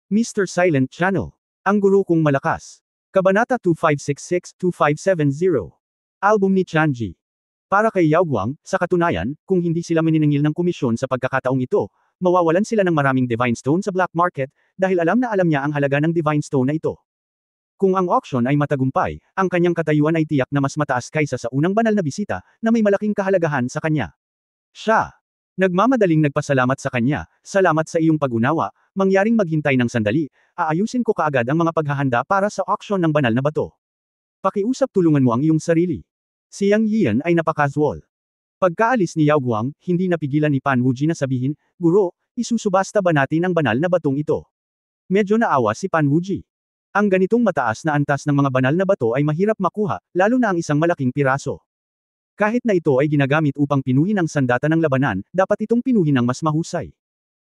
Mr. Silent Channel. Ang guro kong malakas. Kabanata 2566-2570. Album ni Chanji. Para kay Yao Guang, sa katunayan, kung hindi sila maniningil ng komisyon sa pagkakataong ito, mawawalan sila ng maraming Divine Stone sa black market, dahil alam na alam niya ang halaga ng Divine Stone na ito. Kung ang auction ay matagumpay, ang kanyang katayuan ay tiyak na mas mataas kaysa sa unang banal na bisita, na may malaking kahalagahan sa kanya. Siya. Nagmamadaling nagpasalamat sa kanya, salamat sa iyong pag-unawa, mangyaring maghintay ng sandali, aayusin ko kaagad ang mga paghahanda para sa auction ng banal na bato. Pakiusap tulungan mo ang iyong sarili. Si Yang Yian ay napaka-casual. Pagkaalis ni Yao Guang, hindi napigilan ni Pan Wuji na sabihin, Guro, isusubasta ba natin ang banal na batong ito? Medyo naawa si Pan Wuji. Ang ganitong mataas na antas ng mga banal na bato ay mahirap makuha, lalo na ang isang malaking piraso. Kahit na ito ay ginagamit upang pinuhin ang sandata ng labanan, dapat itong pinuhin ng mas mahusay.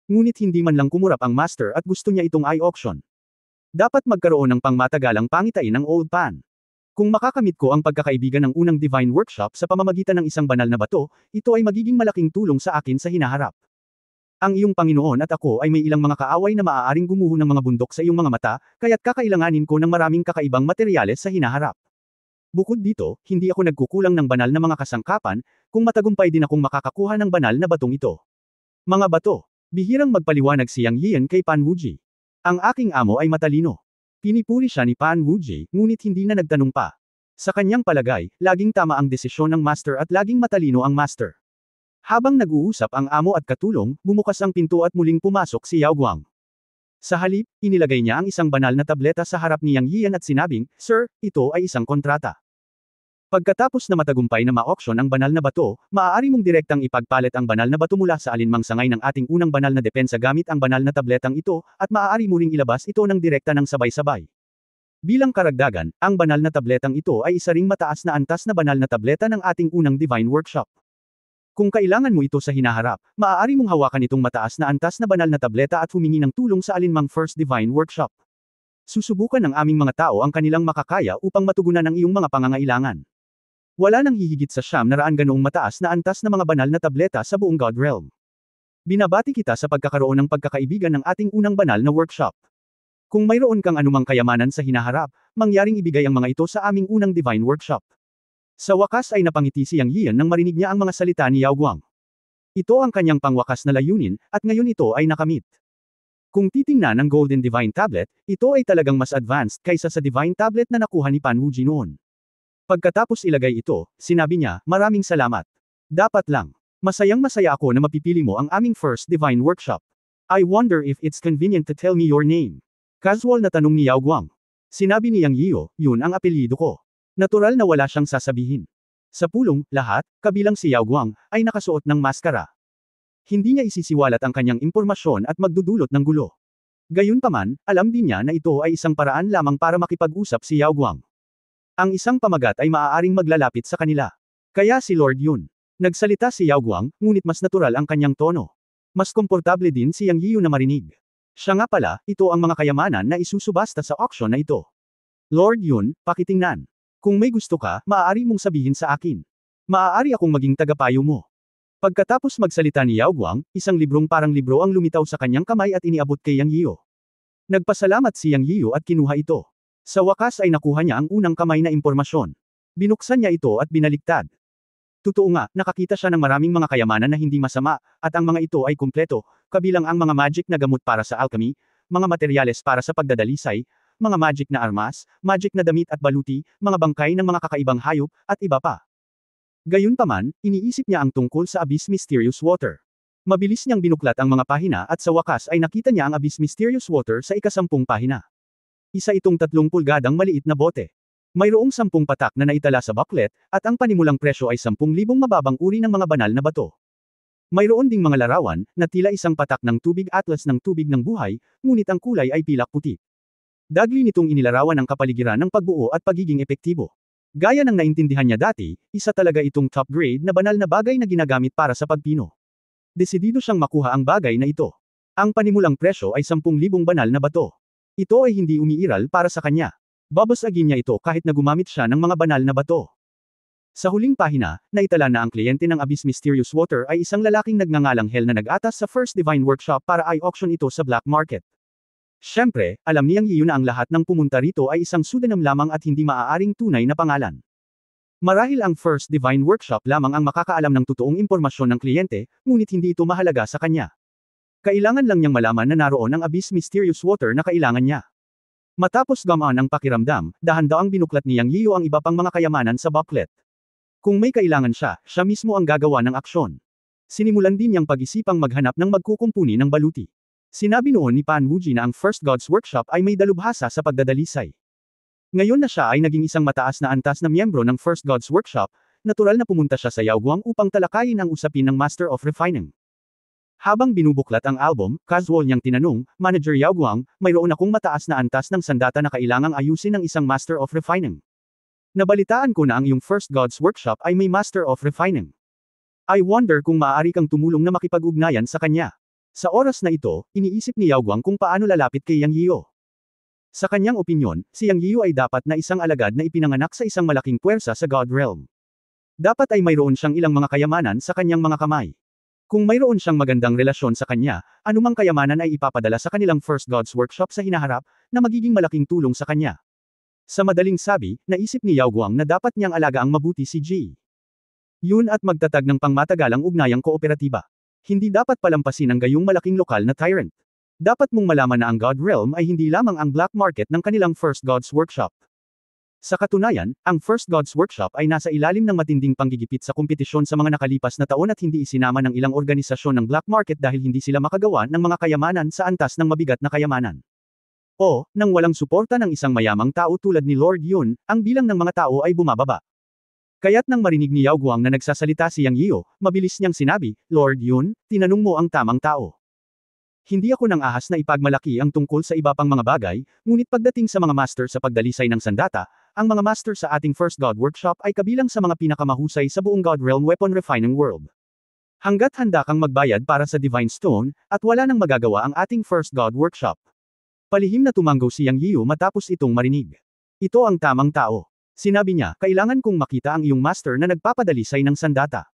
Ngunit hindi man lang kumurap ang master at gusto niya itong i-auction. Dapat magkaroon ng pangmatagalang pangitain ng Old Pan. Kung makakamit ko ang pagkakaibigan ng unang Divine Workshop sa pamamagitan ng isang banal na bato, ito ay magiging malaking tulong sa akin sa hinaharap. Ang iyong Panginoon at ako ay may ilang mga kaaway na maaaring gumuho ng mga bundok sa iyong mga mata, kaya't kakailanganin ko ng maraming kakaibang materyales sa hinaharap. Bukod dito, hindi ako nagkukulang ng banal na mga kasangkapan, kung matagumpay din akong makakakuha ng banal na batong ito. Mga bato. Bihirang magpaliwanag si Yang Yian kay Pan Wuji. Ang aking amo ay matalino. Pinipuri siya ni Pan Wuji, ngunit hindi na nagtanong pa. Sa kanyang palagay, laging tama ang desisyon ng master at laging matalino ang master. Habang nag-uusap ang amo at katulong, bumukas ang pinto at muling pumasok si Yao Guang. Sa halip, inilagay niya ang isang banal na tableta sa harap ni Yang Yian at sinabing, Sir, ito ay isang kontrata. Pagkatapos na matagumpay na ma-auction ang banal na bato, maaari mong direktang ipagpalit ang banal na bato mula sa alinmang sangay ng ating unang banal na depensa gamit ang banal na tabletang ito, at maaari mo ring ilabas ito ng direkta ng sabay-sabay. Bilang karagdagan, ang banal na tabletang ito ay isa ring mataas na antas na banal na tableta ng ating unang Divine Workshop. Kung kailangan mo ito sa hinaharap, maaari mong hawakan itong mataas na antas na banal na tableta at humingi ng tulong sa alinmang First Divine Workshop. Susubukan ng aming mga tao ang kanilang makakaya upang matugunan ang iyong mga pangangailangan. Wala nang hihigit sa 900 ganoong mataas na antas na mga banal na tableta sa buong God Realm. Binabati kita sa pagkakaroon ng pagkakaibigan ng ating unang banal na workshop. Kung mayroon kang anumang kayamanan sa hinaharap, mangyaring ibigay ang mga ito sa aming unang Divine Workshop. Sa wakas ay napangiti si Yang Yian nang marinig niya ang mga salita ni Yao Guang. Ito ang kanyang pangwakas na layunin, at ngayon ito ay nakamit. Kung titingnan ang Golden Divine Tablet, ito ay talagang mas advanced kaysa sa Divine Tablet na nakuha ni Pan Wuji noon. Pagkatapos ilagay ito, sinabi niya, maraming salamat. Dapat lang. Masayang-masaya ako na mapipili mo ang aming first Divine Workshop. I wonder if it's convenient to tell me your name. Casual na tanong ni Yao Guang. Sinabi ni Yang Yiu, yun ang apelyido ko. Natural na wala siyang sasabihin. Sa pulong, lahat, kabilang si Yao Guang, ay nakasuot ng maskara. Hindi niya isisiwalat ang kanyang impormasyon at magdudulot ng gulo. Gayunpaman, alam din niya na ito ay isang paraan lamang para makipag-usap si Yao Guang. Ang isang pamagat ay maaaring maglalapit sa kanila. Kaya si Lord Yun. Nagsalita si Yao Guang, ngunit mas natural ang kanyang tono. Mas komportable din si Yang Yiu na marinig. Siya nga pala, ito ang mga kayamanan na isusubasta sa auction na ito. Lord Yun, pakitingnan. Kung may gusto ka, maaari mong sabihin sa akin. Maaari akong maging tagapayo mo. Pagkatapos magsalita ni Yao Guang, isang librong parang libro ang lumitaw sa kanyang kamay at iniabot kay Yang Yiu. Nagpasalamat si Yang Yiu at kinuha ito. Sa wakas ay nakuha niya ang unang kamay na impormasyon. Binuksan niya ito at binaliktad. Totoo nga, nakakita siya ng maraming mga kayamanan na hindi masama, at ang mga ito ay kumpleto, kabilang ang mga magic na gamot para sa alchemy, mga materyales para sa pagdadalisay, mga magic na armas, magic na damit at baluti, mga bangkay ng mga kakaibang hayop, at iba pa. Gayunpaman, iniisip niya ang tungkol sa Abyss Mysterious Water. Mabilis niyang binuklat ang mga pahina at sa wakas ay nakita niya ang Abyss Mysterious Water sa ika-10 pahina. Isa itong 30 pulgadang maliit na bote. Mayroong 10 patak na naitala sa booklet, at ang panimulang presyo ay 10,000 mababang uri ng mga banal na bato. Mayroon ding mga larawan, na tila isang patak ng tubig atlas ng tubig ng buhay, ngunit ang kulay ay pilak puti. Dagli nitong inilarawan ang kapaligiran ng pagbuo at pagiging epektibo. Gaya ng naintindihan niya dati, isa talaga itong top grade na banal na bagay na ginagamit para sa pagpino. Desidido siyang makuha ang bagay na ito. Ang panimulang presyo ay 10,000 banal na bato. Ito ay hindi umiiral para sa kanya. Babasagin niya ito kahit na gumamit siya ng mga banal na bato. Sa huling pahina, naitala na ang kliyente ng Abyss Mysterious Water ay isang lalaking nagngangalang Hel na nag-atas sa First Divine Workshop para i-auction ito sa black market. Siyempre, alam niyang Yiyo na ang lahat ng pumunta rito ay isang pseudonym lamang at hindi maaaring tunay na pangalan. Marahil ang First Divine Workshop lamang ang makakaalam ng totoong impormasyon ng kliyente, ngunit hindi ito mahalaga sa kanya. Kailangan lang niyang malaman na naroon ang Abyss Mysterious Water na kailangan niya. Matapos gamaan ang pakiramdam, dahan-daang binuklat niyang Yiyo ang iba pang mga kayamanan sa booklet. Kung may kailangan siya mismo ang gagawa ng aksyon. Sinimulan din niyang pag-isipang maghanap ng magkukumpuni ng baluti. Sinabi noon ni Pan Wuji na ang First God's Workshop ay may dalubhasa sa pagdadalisay. Ngayon na siya ay naging isang mataas na antas na miyembro ng First God's Workshop, natural na pumunta siya sa Yaoguang upang talakayin ang usapin ng Master of Refining. Habang binubuklat ang album, casual niyang tinanong, Manager Yaoguang, mayroon akong mataas na antas ng sandata na kailangang ayusin ng isang Master of Refining. Nabalitaan ko na ang iyong First God's Workshop ay may Master of Refining. I wonder kung maaari kang tumulong na makipag-ugnayan sa kanya. Sa oras na ito, iniisip ni Yaoguang kung paano lalapit kay Yang Yiyo. Sa kanyang opinyon, si Yang Yiyo ay dapat na isang alagad na ipinanganak sa isang malaking puwersa sa God Realm. Dapat ay mayroon siyang ilang mga kayamanan sa kanyang mga kamay. Kung mayroon siyang magandang relasyon sa kanya, anumang kayamanan ay ipapadala sa kanilang First God's Workshop sa hinaharap, na magiging malaking tulong sa kanya. Sa madaling sabi, naisip ni Yaoguang na dapat niyang alagaang mabuti si Ji Yun at magtatag ng pangmatagalang ugnayang kooperatiba. Hindi dapat palampasin ang gayong malaking lokal na tyrant. Dapat mong malaman na ang God Realm ay hindi lamang ang black market ng kanilang First God's Workshop. Sa katunayan, ang First God's Workshop ay nasa ilalim ng matinding panggigipit sa kompetisyon sa mga nakalipas na taon at hindi isinama ng ilang organisasyon ng black market dahil hindi sila makagawa ng mga kayamanan sa antas ng mabigat na kayamanan. O, nang walang suporta ng isang mayamang tao tulad ni Lord Yun, ang bilang ng mga tao ay bumababa. Kaya't nang marinig ni Yaoguang na nagsasalita si Yang Yiyo, mabilis niyang sinabi, Lord Yun, tinanong mo ang tamang tao. Hindi ako nang ahas na ipagmalaki ang tungkol sa iba pang mga bagay, ngunit pagdating sa mga master sa pagdalisay ng sandata, ang mga master sa ating First God Workshop ay kabilang sa mga pinakamahusay sa buong God Realm Weapon Refining World. Hanggat handa kang magbayad para sa Divine Stone, at wala nang magagawa ang ating First God Workshop. Palihim na tumanggaw si Yang Yiyo matapos itong marinig. Ito ang tamang tao. Sinabi niya, kailangan kong makita ang iyong master na nagpapadalisay ng sandata.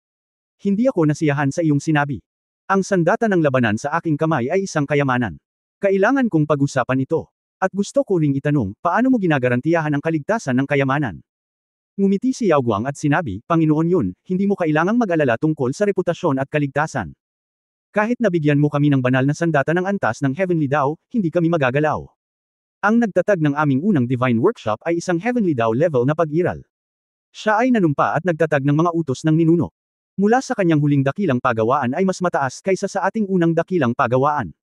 Hindi ako nasiyahan sa iyong sinabi. Ang sandata ng labanan sa aking kamay ay isang kayamanan. Kailangan kong pag-usapan ito. At gusto ko ring itanong, paano mo ginagarantiyahan ang kaligtasan ng kayamanan? Ngumiti si Yaoguang at sinabi, Panginoon Yun, hindi mo kailangang mag-alala tungkol sa reputasyon at kaligtasan. Kahit nabigyan mo kami ng banal na sandata ng antas ng Heavenly Dao, hindi kami magagalaw. Ang nagtatag ng aming unang Divine Workshop ay isang Heavenly Dao level na pag-iral. Siya ay nanumpa at nagtatag ng mga utos ng ninuno. Mula sa kanyang huling dakilang pagawaan ay mas mataas kaysa sa ating unang dakilang pagawaan.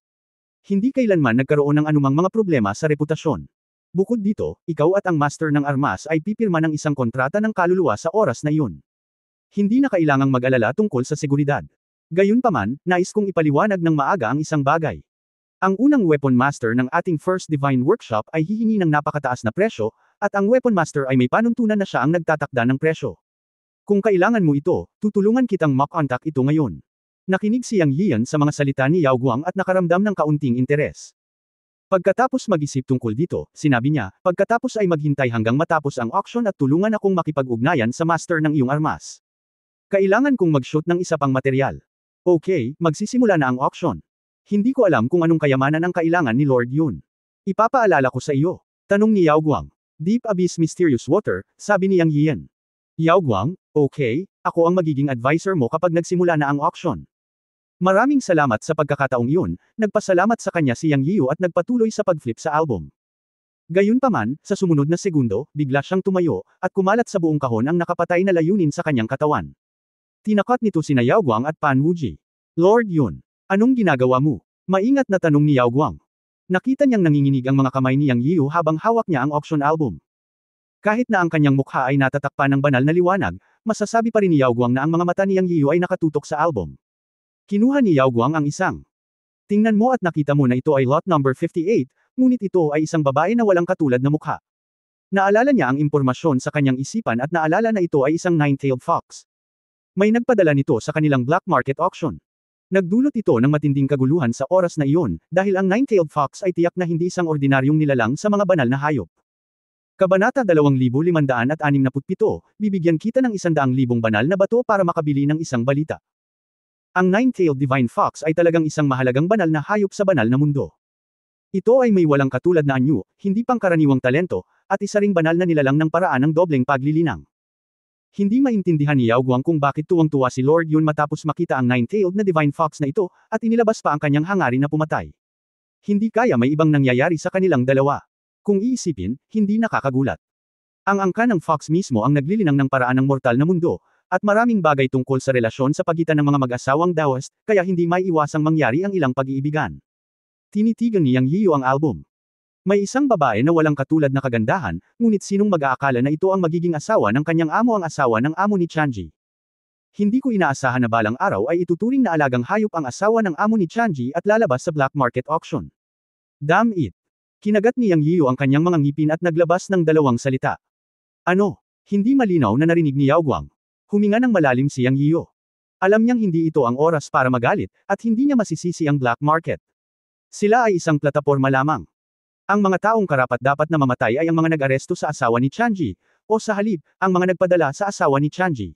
Hindi kailanman nagkaroon ng anumang mga problema sa reputasyon. Bukod dito, ikaw at ang master ng armas ay pipirma ng isang kontrata ng kaluluwa sa oras na iyon. Hindi na kailangang mag-alala tungkol sa seguridad. Gayunpaman, nais kong ipaliwanag ng maaga ang isang bagay. Ang unang weapon master ng ating First Divine Workshop ay hihingi ng napakataas na presyo, at ang weapon master ay may panuntunan na siya ang nagtatakda ng presyo. Kung kailangan mo ito, tutulungan kitang makontak ito ngayon. Nakinig si Yang Yiyan sa mga salita ni Yaoguang at nakaramdam ng kaunting interes. Pagkatapos mag-isip tungkol dito, sinabi niya, pagkatapos ay maghintay hanggang matapos ang auction at tulungan akong makipag-ugnayan sa master ng iyong armas. Kailangan kong mag-shoot ng isa pang material. Okay, magsisimula na ang auction. Hindi ko alam kung anong kayamanan ang kailangan ni Lord Yun. Ipapaalala ko sa iyo. Tanong ni Yaoguang. Deep Abyss Mysterious Water, sabi ni Yang Yiyan. Yaoguang, okay, ako ang magiging advisor mo kapag nagsimula na ang auction. Maraming salamat sa pagkakataong iyon, nagpasalamat sa kanya si Yang Yiyo at nagpatuloy sa pag-flip sa album. Gayunpaman, sa sumunod na segundo, bigla siyang tumayo, at kumalat sa buong kahon ang nakapatay na layunin sa kanyang katawan. Tinakot nito sina Yaoguang at Pan Wuji. Lord Yun, anong ginagawa mo? Maingat na tanong ni Yaoguang. Nakita niyang nanginginig ang mga kamay ni Yang Yiyo habang hawak niya ang auction album. Kahit na ang kanyang mukha ay natatakpan ng banal na liwanag, masasabi pa rin ni Yaoguang na ang mga mata ni Yang Yiyo ay nakatutok sa album. Kinuha ni Yaoguang ang isang. Tingnan mo at nakita mo na ito ay lot number 58, ngunit ito ay isang babae na walang katulad na mukha. Naalala niya ang impormasyon sa kanyang isipan at naalala na ito ay isang nine-tailed fox. May nagpadala nito sa kanilang black market auction. Nagdulot ito ng matinding kaguluhan sa oras na iyon, dahil ang nine-tailed fox ay tiyak na hindi isang ordinaryong nilalang sa mga banal na hayop. Kabanata 2567, bibigyan kita ng 100,000 banal na bato para makabili ng isang balita. Ang nine-tailed divine fox ay talagang isang mahalagang banal na hayop sa banal na mundo. Ito ay may walang katulad na anyo, hindi pangkaraniwang talento, at isa ring banal na nilalang ng paraan ng dobleng paglilinang. Hindi maintindihan ni Yao Guang kung bakit tuwang-tuwa si Lord Yun matapos makita ang nine-tailed na Divine Fox na ito, at inilabas pa ang kanyang hangarin na pumatay. Hindi kaya may ibang nangyayari sa kanilang dalawa. Kung iisipin, hindi nakakagulat. Ang angka ng Fox mismo ang naglilinang ng paraan ng mortal na mundo, at maraming bagay tungkol sa relasyon sa pagitan ng mga mag-asawang Daoist, kaya hindi maiiwasang mangyari ang ilang pag-iibigan. Tinitigan ni Yang Yiyu ang album. May isang babae na walang katulad na kagandahan, ngunit sinong mag-aakala na ito ang magiging asawa ng kanyang amo ang asawa ng amo ni Chanji. Hindi ko inaasahan na balang araw ay ituturing na alagang hayop ang asawa ng amo ni Chanji at lalabas sa black market auction. Damn it! Kinagat ni Yang Yiyu ang kanyang mga ngipin at naglabas ng dalawang salita. Ano? Hindi malinaw na narinig ni Yao Guang. Huminga ng malalim si Yang Yiyu. Alam niyang hindi ito ang oras para magalit, at hindi niya masisisi ang black market. Sila ay isang plataporma lamang. Ang mga taong karapat-dapat na mamatay ay ang mga nag-aresto sa asawa ni Chanji, o sa halip, ang mga nagpadala sa asawa ni Chanji.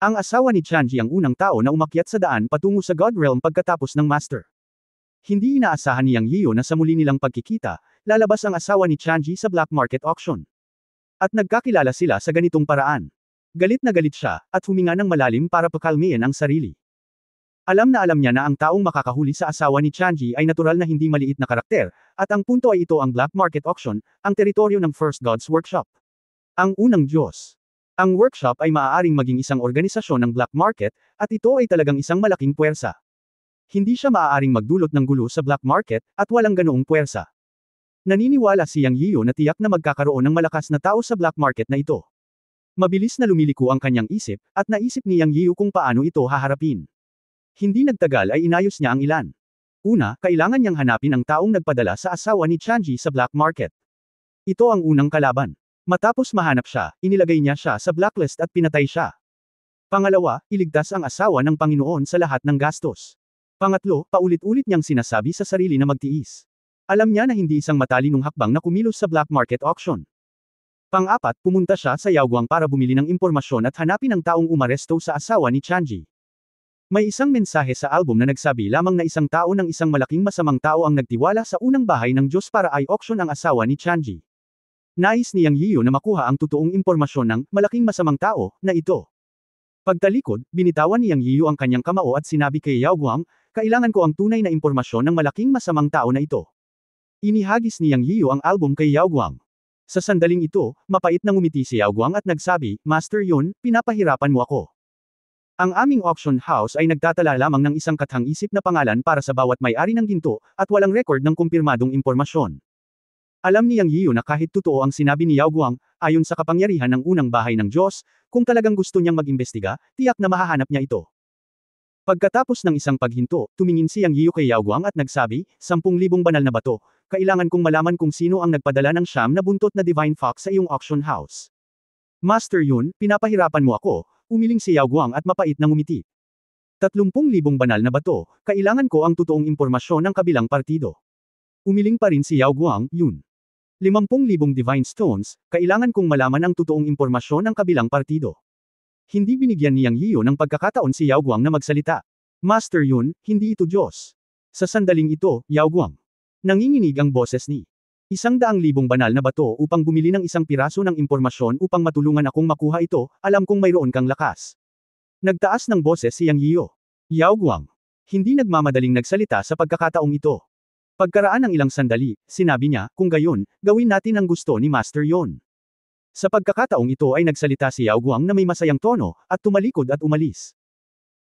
Ang asawa ni Chanji ang unang tao na umakyat sa daan patungo sa God Realm pagkatapos ng Master. Hindi inaasahan ni Yang Yiyu na sa muli nilang pagkikita, lalabas ang asawa ni Chanji sa black market auction. At nagkakilala sila sa ganitong paraan. Galit na galit siya, at huminga ng malalim para pakalmihin ang sarili. Alam niya na ang taong makakahuli sa asawa ni Chanji ay natural na hindi maliit na karakter, at ang punto ay ito ang black market auction, ang teritoryo ng First Gods Workshop. Ang unang Diyos. Ang workshop ay maaaring maging isang organisasyon ng black market, at ito ay talagang isang malaking puwersa. Hindi siya maaaring magdulot ng gulo sa black market, at walang ganoong puwersa. Naniniwala si Yang Yiyu na tiyak na magkakaroon ng malakas na tao sa black market na ito. Mabilis na lumiliko ang kanyang isip, at naisip ni Yang Yiyu kung paano ito haharapin. Hindi nagtagal ay inayos niya ang ilan. Una, kailangan niyang hanapin ang taong nagpadala sa asawa ni Chanji sa black market. Ito ang unang kalaban. Matapos mahanap siya, inilagay niya siya sa blacklist at pinatay siya. Pangalawa, iligtas ang asawa ng Panginoon sa lahat ng gastos. Pangatlo, paulit-ulit niyang sinasabi sa sarili na magtiis. Alam niya na hindi isang matalinong hakbang na kumilos sa black market auction. Pang-apat, pumunta siya sa Yao Guang para bumili ng impormasyon at hanapin ang taong umaresto sa asawa ni Chanji. May isang mensahe sa album na nagsabi lamang na isang tao ng isang malaking masamang tao ang nagtiwala sa unang bahay ng Diyos para i-auction ang asawa ni Chanji. Nais ni Yang Yiyu na makuha ang totoong impormasyon ng malaking masamang tao na ito. Pagtalikod, binitawan ni Yang Yiyu ang kanyang kamao at sinabi kay Yao Guang, kailangan ko ang tunay na impormasyon ng malaking masamang tao na ito. Inihagis ni Yang Yiyu ang album kay Yao Guang. Sa sandaling ito, mapait na ngumiti si Yao Guang at nagsabi, Master Yun, pinapahirapan mo ako. Ang aming auction house ay nagtatala lamang ng isang kathang-isip na pangalan para sa bawat may-ari ng ginto, at walang record ng kumpirmadong impormasyon. Alam ni Yang Yiyu na kahit totoo ang sinabi ni Yao Guang, ayon sa kapangyarihan ng unang bahay ng Diyos, kung talagang gusto niyang mag-imbestiga, tiyak na mahahanap niya ito. Pagkatapos ng isang paghinto, tumingin si Yang Yiyu kay Yao Guang at nagsabi, 10,000 banal na bato, kailangan kong malaman kung sino ang nagpadala ng siyam na buntot na Divine Fox sa iyong auction house. Master Yun, pinapahirapan mo ako, umiling si Yao Guang at mapait na ngumiti. 30,000 banal na bato, kailangan ko ang totoong impormasyon ng kabilang partido. Umiling pa rin si Yao Guang, Yun. 50,000 Divine Stones, kailangan kong malaman ang totoong impormasyon ng kabilang partido. Hindi binigyan ni Yang Yiyu ng pagkakataon si Yao Guang na magsalita. Master Yun, hindi ito Diyos. Sa sandaling ito, Yao Guang. Nanginginig ang boses ni 100,000 banal na bato upang bumili ng isang piraso ng impormasyon upang matulungan akong makuha ito, alam kong mayroon kang lakas. Nagtaas ng boses si Yang Yiyu. Yao Guang. Hindi nagmamadaling nagsalita sa pagkakataong ito. Pagkaraan ng ilang sandali, sinabi niya, kung gayon, gawin natin ang gusto ni Master Yun. Sa pagkakataong ito ay nagsalita si Yao Guang na may masayang tono, at tumalikod at umalis.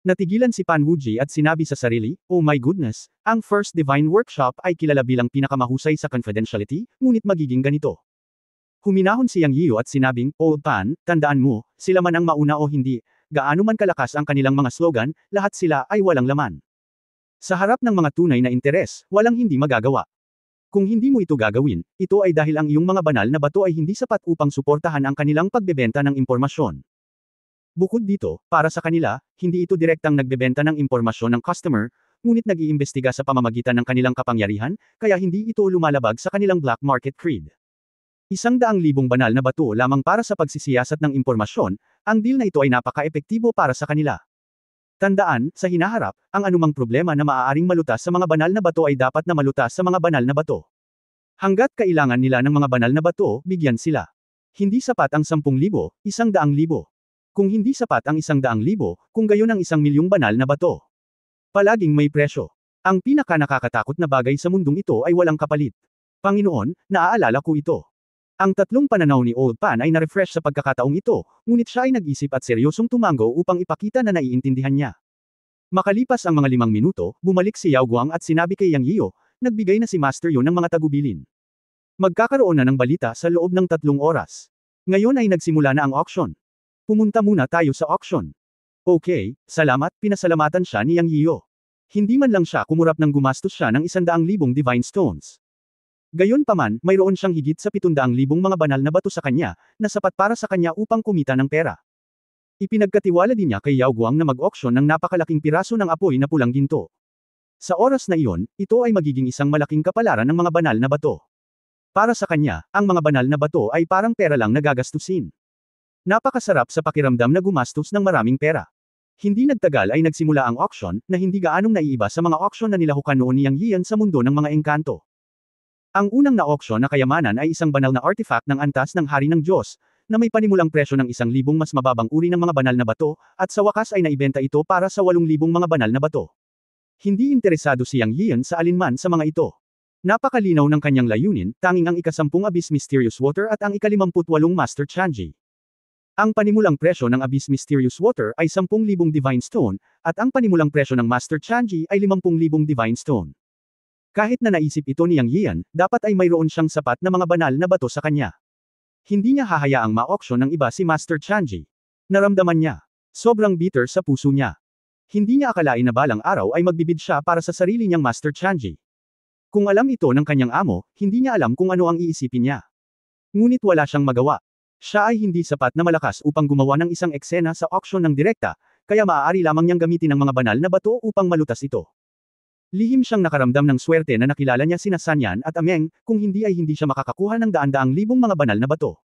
Natigilan si Pan Wuji at sinabi sa sarili, oh my goodness, ang First Divine Workshop ay kilala bilang pinakamahusay sa confidentiality, ngunit magiging ganito. Huminahon si Yang Yiyu at sinabing, Old Pan, tandaan mo, sila man ang mauna o hindi, gaano man kalakas ang kanilang mga slogan, lahat sila ay walang laman. Sa harap ng mga tunay na interes, walang hindi magagawa. Kung hindi mo ito gagawin, ito ay dahil ang iyong mga banal na bato ay hindi sapat upang suportahan ang kanilang pagbebenta ng impormasyon. Bukod dito, para sa kanila, hindi ito direktang nagbebenta ng impormasyon ng customer, ngunit nag-iimbestiga sa pamamagitan ng kanilang kapangyarihan, kaya hindi ito lumalabag sa kanilang black market creed. 100,000 banal na bato lamang para sa pagsisiyasat ng impormasyon, ang deal na ito ay napaka-epektibo para sa kanila. Tandaan, sa hinaharap, ang anumang problema na maaaring malutas sa mga banal na bato ay dapat na malutas sa mga banal na bato. Hangga't kailangan nila ng mga banal na bato, bigyan sila. Hindi sapat ang 10,000, 100,000. Kung hindi sapat ang 100,000, kung gayon ang 1,000,000 banal na bato. Palaging may presyo. Ang pinaka-nakakatakot na bagay sa mundong ito ay walang kapalit. Panginoon, naaalala ko ito. Ang tatlong pananaw ni Old Pan ay na-refresh sa pagkakataong ito, ngunit siya ay nag-isip at seryosong tumango upang ipakita na naiintindihan niya. Makalipas ang mga 5 minuto, bumalik si Yao Guang at sinabi kay Yang Yiyo, nagbigay na si Master Yun ng mga tagubilin. Magkakaroon na ng balita sa loob ng 3 oras. Ngayon ay nagsimula na ang auction. Pumunta muna tayo sa auction. Okay, salamat, pinasalamatan siya ni Yang Yiyo. Hindi man lang siya kumurap ng gumastos siya ng 100,000 Divine Stones. Gayunpaman, mayroon siyang higit sa 700,000 mga banal na bato sa kanya, na sapat para sa kanya upang kumita ng pera. Ipinagkatiwala din niya kay Yao Guang na mag-auction ng napakalaking piraso ng apoy na pulang ginto. Sa oras na iyon, ito ay magiging isang malaking kapalaran ng mga banal na bato. Para sa kanya, ang mga banal na bato ay parang pera lang na gagastusin. Napakasarap sa pakiramdam na gumastos ng maraming pera. Hindi nagtagal ay nagsimula ang auction, na hindi gaanong naiiba sa mga auction na nilahukan noon ni Yang Yiyan sa mundo ng mga engkanto. Ang unang na-auction na kayamanan ay isang banal na artifact ng antas ng Hari ng Diyos, na may panimulang presyo ng 1,000 mas mababang uri ng mga banal na bato, at sa wakas ay naibenta ito para sa 8,000 mga banal na bato. Hindi interesado si Yang Yiyan sa alinman sa mga ito. Napakalinaw ng kanyang layunin, tanging ang ika-10 Abyss Mysterious Water at ang ika-58 Master Chanji. Ang panimulang presyo ng Abyss Mysterious Water ay 10,000 Divine Stone, at ang panimulang presyo ng Master Chanji ay 50,000 Divine Stone. Kahit na naisip ito ni Yang Yiyan, dapat ay mayroon siyang sapat na mga banal na bato sa kanya. Hindi niya hahayaang ma-auction ng iba si Master Chanji. Naramdaman niya. Sobrang bitter sa puso niya. Hindi niya akalain na balang araw ay magbibid siya para sa sarili niyang Master Chanji. Kung alam ito ng kanyang amo, hindi niya alam kung ano ang iisipin niya. Ngunit wala siyang magawa. Siya ay hindi sapat na malakas upang gumawa ng isang eksena sa auction ng direkta, kaya maaari lamang niyang gamitin ang mga banal na bato upang malutas ito. Lihim siyang nakaramdam ng swerte na nakilala niya sina Sanyan at Ameng, kung hindi ay hindi siya makakakuha ng daan-daang libong mga banal na bato.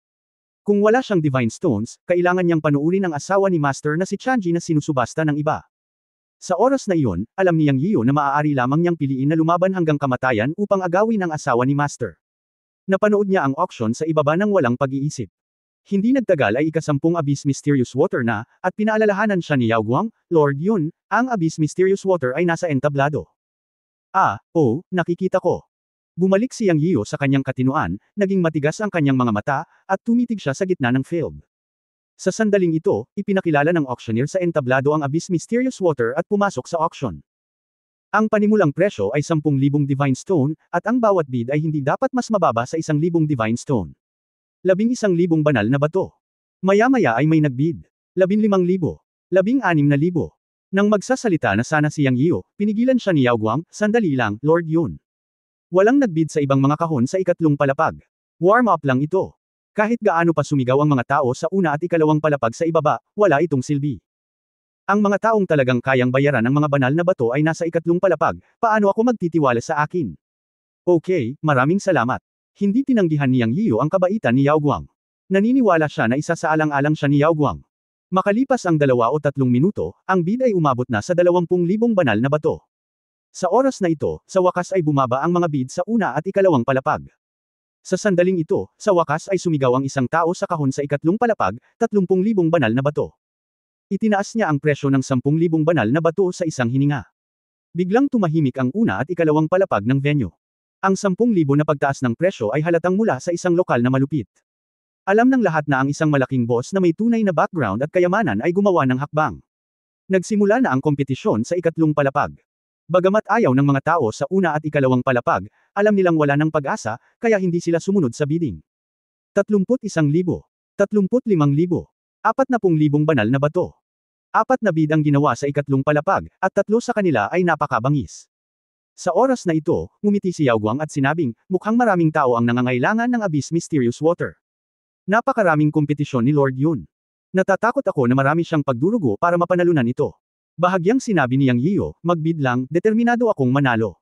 Kung wala siyang Divine Stones, kailangan niyang panuurin ang asawa ni Master na si Chanji na sinusubasta ng iba. Sa oras na iyon, alam ni Yang Yiyo na maaari lamang niyang piliin na lumaban hanggang kamatayan upang agawin ang asawa ni Master. Napanood niya ang auction sa ibaba ng walang pag-iisip. Hindi nagtagal ay ika-10 Abyss Mysterious Water na, at pinaalalahanan siya ni Yao Guang, Lord Yun, ang Abyss Mysterious Water ay nasa entablado. Nakikita ko. Bumalik si Yang Yiyo sa kanyang katinuan, naging matigas ang kanyang mga mata, at tumitig siya sa gitna ng field. Sa sandaling ito, ipinakilala ng auctioneer sa entablado ang Abyss Mysterious Water at pumasok sa auction. Ang panimulang presyo ay 10,000 Divine Stone, at ang bawat bid ay hindi dapat mas mababa sa 1,000 Divine Stone. 11,000 banal na bato. Maya-maya ay may nagbid. 15,000. 16,000. Nang magsasalita na sana si Yang Yiyo, pinigilan siya ni Yao Guang, sandali lang, Lord Yun. Walang nagbid sa ibang mga kahon sa ikatlong palapag. Warm up lang ito. Kahit gaano pa sumigaw ang mga tao sa una at ikalawang palapag sa ibaba, wala itong silbi. Ang mga taong talagang kayang bayaran ng mga banal na bato ay nasa ikatlong palapag, paano ako magtitiwala sa akin? Okay, maraming salamat. Hindi tinanggihan ni Yang Yiyo ang kabaitan ni Yao Guang. Naniniwala siya na isasaalang-alang siya ni Yao Guang. Makalipas ang 2 o 3 minuto, ang bid ay umabot na sa 20,000 banal na bato. Sa oras na ito, sa wakas ay bumaba ang mga bid sa una at ikalawang palapag. Sa sandaling ito, sa wakas ay sumigaw ang isang tao sa kahon sa ikatlong palapag, 30,000 banal na bato. Itinaas niya ang presyo ng 10,000 banal na bato sa isang hininga. Biglang tumahimik ang una at ikalawang palapag ng venue. Ang 10,000 na pagtaas ng presyo ay halatang mula sa isang lokal na malupit. Alam ng lahat na ang isang malaking boss na may tunay na background at kayamanan ay gumawa ng hakbang. Nagsimula na ang kompetisyon sa ikatlong palapag. Bagamat ayaw ng mga tao sa una at ikalawang palapag, alam nilang wala ng pag-asa, kaya hindi sila sumunod sa bidding. 31,000. 35,000. 40,000 banal na bato. 4 na bid ang ginawa sa ikatlong palapag, at 3 sa kanila ay napakabangis. Sa oras na ito, ngumiti si Yao Guang at sinabing, mukhang maraming tao ang nangangailangan ng Abyss Mysterious Water. Napakaraming kompetisyon ni Lord Yun. Natatakot ako na marami siyang pagdurugo para mapanalunan ito. Bahagyang sinabi ni Yang Yiyo, magbid lang, determinado akong manalo.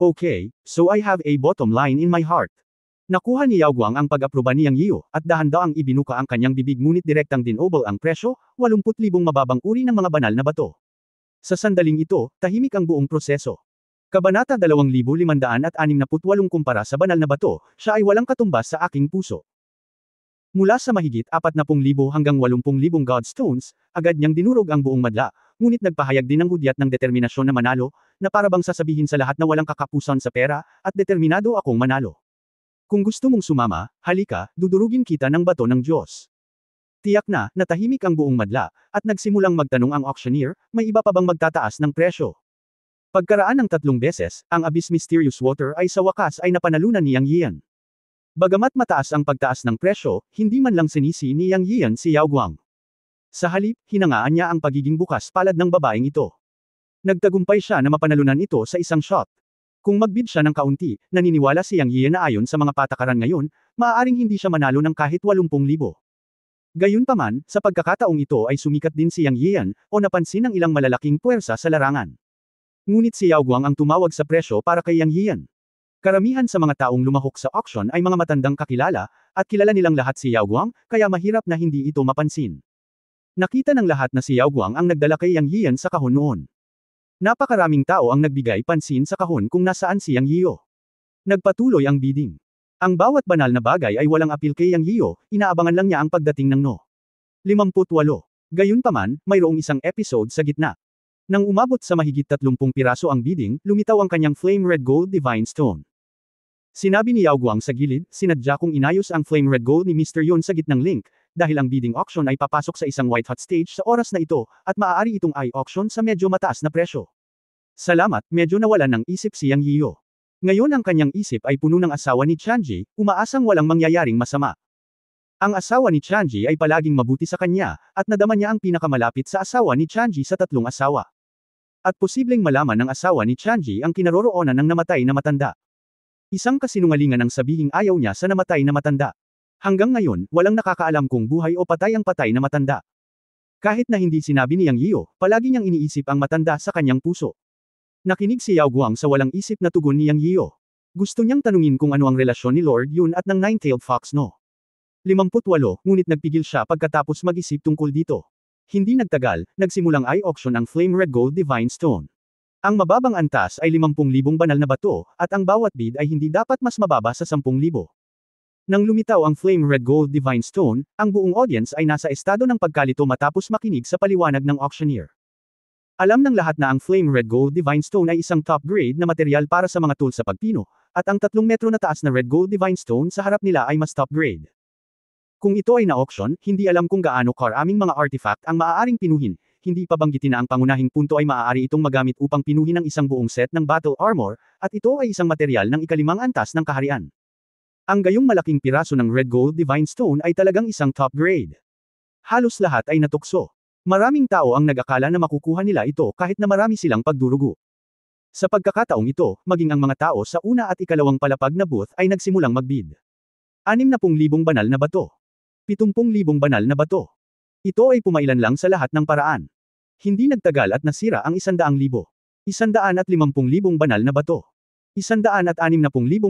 Okay, so I have a bottom line in my heart. Nakuha ni Yao Guang ang pag-aproba ni Yang Yiyo, at dahan-daang ibinuka ang kanyang bibig ngunit direktang dinobol ang presyo, 80,000 mababang uri ng mga banal na bato. Sa sandaling ito, tahimik ang buong proseso. Kabanata 2568 kumpara sa banal na bato, siya ay walang katumbas sa aking puso. Mula sa mahigit 40,000 hanggang 80,000 Godstones, agad niyang dinurog ang buong madla, ngunit nagpahayag din ng hudyat ng determinasyon na manalo, na parabang sasabihin sa lahat na walang kakapusan sa pera, at determinado akong manalo. Kung gusto mong sumama, halika, dudurugin kita ng bato ng Diyos. Tiyak na, natahimik ang buong madla, at nagsimulang magtanong ang auctioneer, may iba pa bang magtataas ng presyo? Pagkaraan ng 3 beses, ang Abyss Mysterious Water ay sa wakas ay napanalunan ni Yang Yian. Bagamat mataas ang pagtaas ng presyo, hindi man lang sinisi ni Yang Yian si Yao Guang. Sa halip, hinangaan niya ang pagiging bukas palad ng babaeng ito. Nagtagumpay siya na mapanalunan ito sa isang shot. Kung magbid siya ng kaunti, naniniwala si Yang Yian na ayon sa mga patakaran ngayon, maaaring hindi siya manalo ng kahit 80,000. Gayunpaman, sa pagkakataong ito ay sumikat din si Yang Yian, o napansin ng ilang malalaking puwersa sa larangan. Ngunit si Yao Guang ang tumawag sa presyo para kay Yang Yian. Karamihan sa mga taong lumahok sa auction ay mga matandang kakilala, at kilala nilang lahat si Yao Guang, kaya mahirap na hindi ito mapansin. Nakita ng lahat na si Yao Guang ang nagdala kay Yang Yian sa kahon noon. Napakaraming tao ang nagbigay pansin sa kahon kung nasaan si Yang Yiyo. Nagpatuloy ang bidding. Ang bawat banal na bagay ay walang apil kay Yang Yiyo, inaabangan lang niya ang pagdating ng no. 58. Gayunpaman, mayroong isang episode sa gitna. Nang umabot sa mahigit 30 piraso ang bidding, lumitaw ang kanyang Flame Red Gold Divine Stone. Sinabi ni Yao Guang sa gilid, sinadya kong inayos ang Flame Red Gold ni Mr. Yun sa gitnang link, dahil ang bidding auction ay papasok sa isang white hot stage sa oras na ito, at maaari itong i-auction sa medyo mataas na presyo. Salamat, medyo nawalan ng isip si Yang Yiyo. Ngayon ang kanyang isip ay puno ng asawa ni Chanji, umaasang walang mangyayaring masama. Ang asawa ni Chanji ay palaging mabuti sa kanya, at nadama niya ang pinakamalapit sa asawa ni Chanji sa 3 asawa. At posibleng malaman ng asawa ni Chanji ang kinaroroonan ng namatay na matanda. Isang kasinungalingan ang sabihing ayaw niya sa namatay na matanda. Hanggang ngayon, walang nakakaalam kung buhay o patay ang patay na matanda. Kahit na hindi sinabi ni Yang Yiyo, palagi niyang iniisip ang matanda sa kanyang puso. Nakinig si Yao Guang sa walang isip na tugon ni Yang Yiyo. Gusto niyang tanungin kung ano ang relasyon ni Lord Yun at ng Nine-Tailed Fox no. 58, ngunit nagpigil siya pagkatapos mag-isip tungkol dito. Hindi nagtagal, nagsimulang i-auction ang Flame Red Gold Divine Stone. Ang mababang antas ay 50,000 banal na bato, at ang bawat bid ay hindi dapat mas mababa sa 10,000. Nang lumitaw ang Flame Red Gold Divine Stone, ang buong audience ay nasa estado ng pagkalito matapos makinig sa paliwanag ng auctioneer. Alam ng lahat na ang Flame Red Gold Divine Stone ay isang top-grade na material para sa mga tool sa pagpino, at ang 3 metro na taas na Red Gold Divine Stone sa harap nila ay mas top-grade. Kung ito ay na-auction, hindi alam kung gaano karaming mga artifact ang maaaring pinuhin. Hindi pa banggitin na ang pangunahing punto ay maaari itong magamit upang pinuhin ang isang buong set ng battle armor, at ito ay isang material ng ikalimang antas ng kaharian. Ang gayong malaking piraso ng Red Gold Divine Stone ay talagang isang top grade. Halos lahat ay natukso. Maraming tao ang nag-akala na makukuha nila ito kahit na marami silang pagdurugo. Sa pagkakataong ito, maging ang mga tao sa una at ikalawang palapag na booth ay nagsimulang magbid. 60,000 banal na bato. 70,000 banal na bato. Ito ay pumailan lang sa lahat ng paraan. Hindi nagtagal at nasira ang 100,000. 150,000 banal na bato. 160,000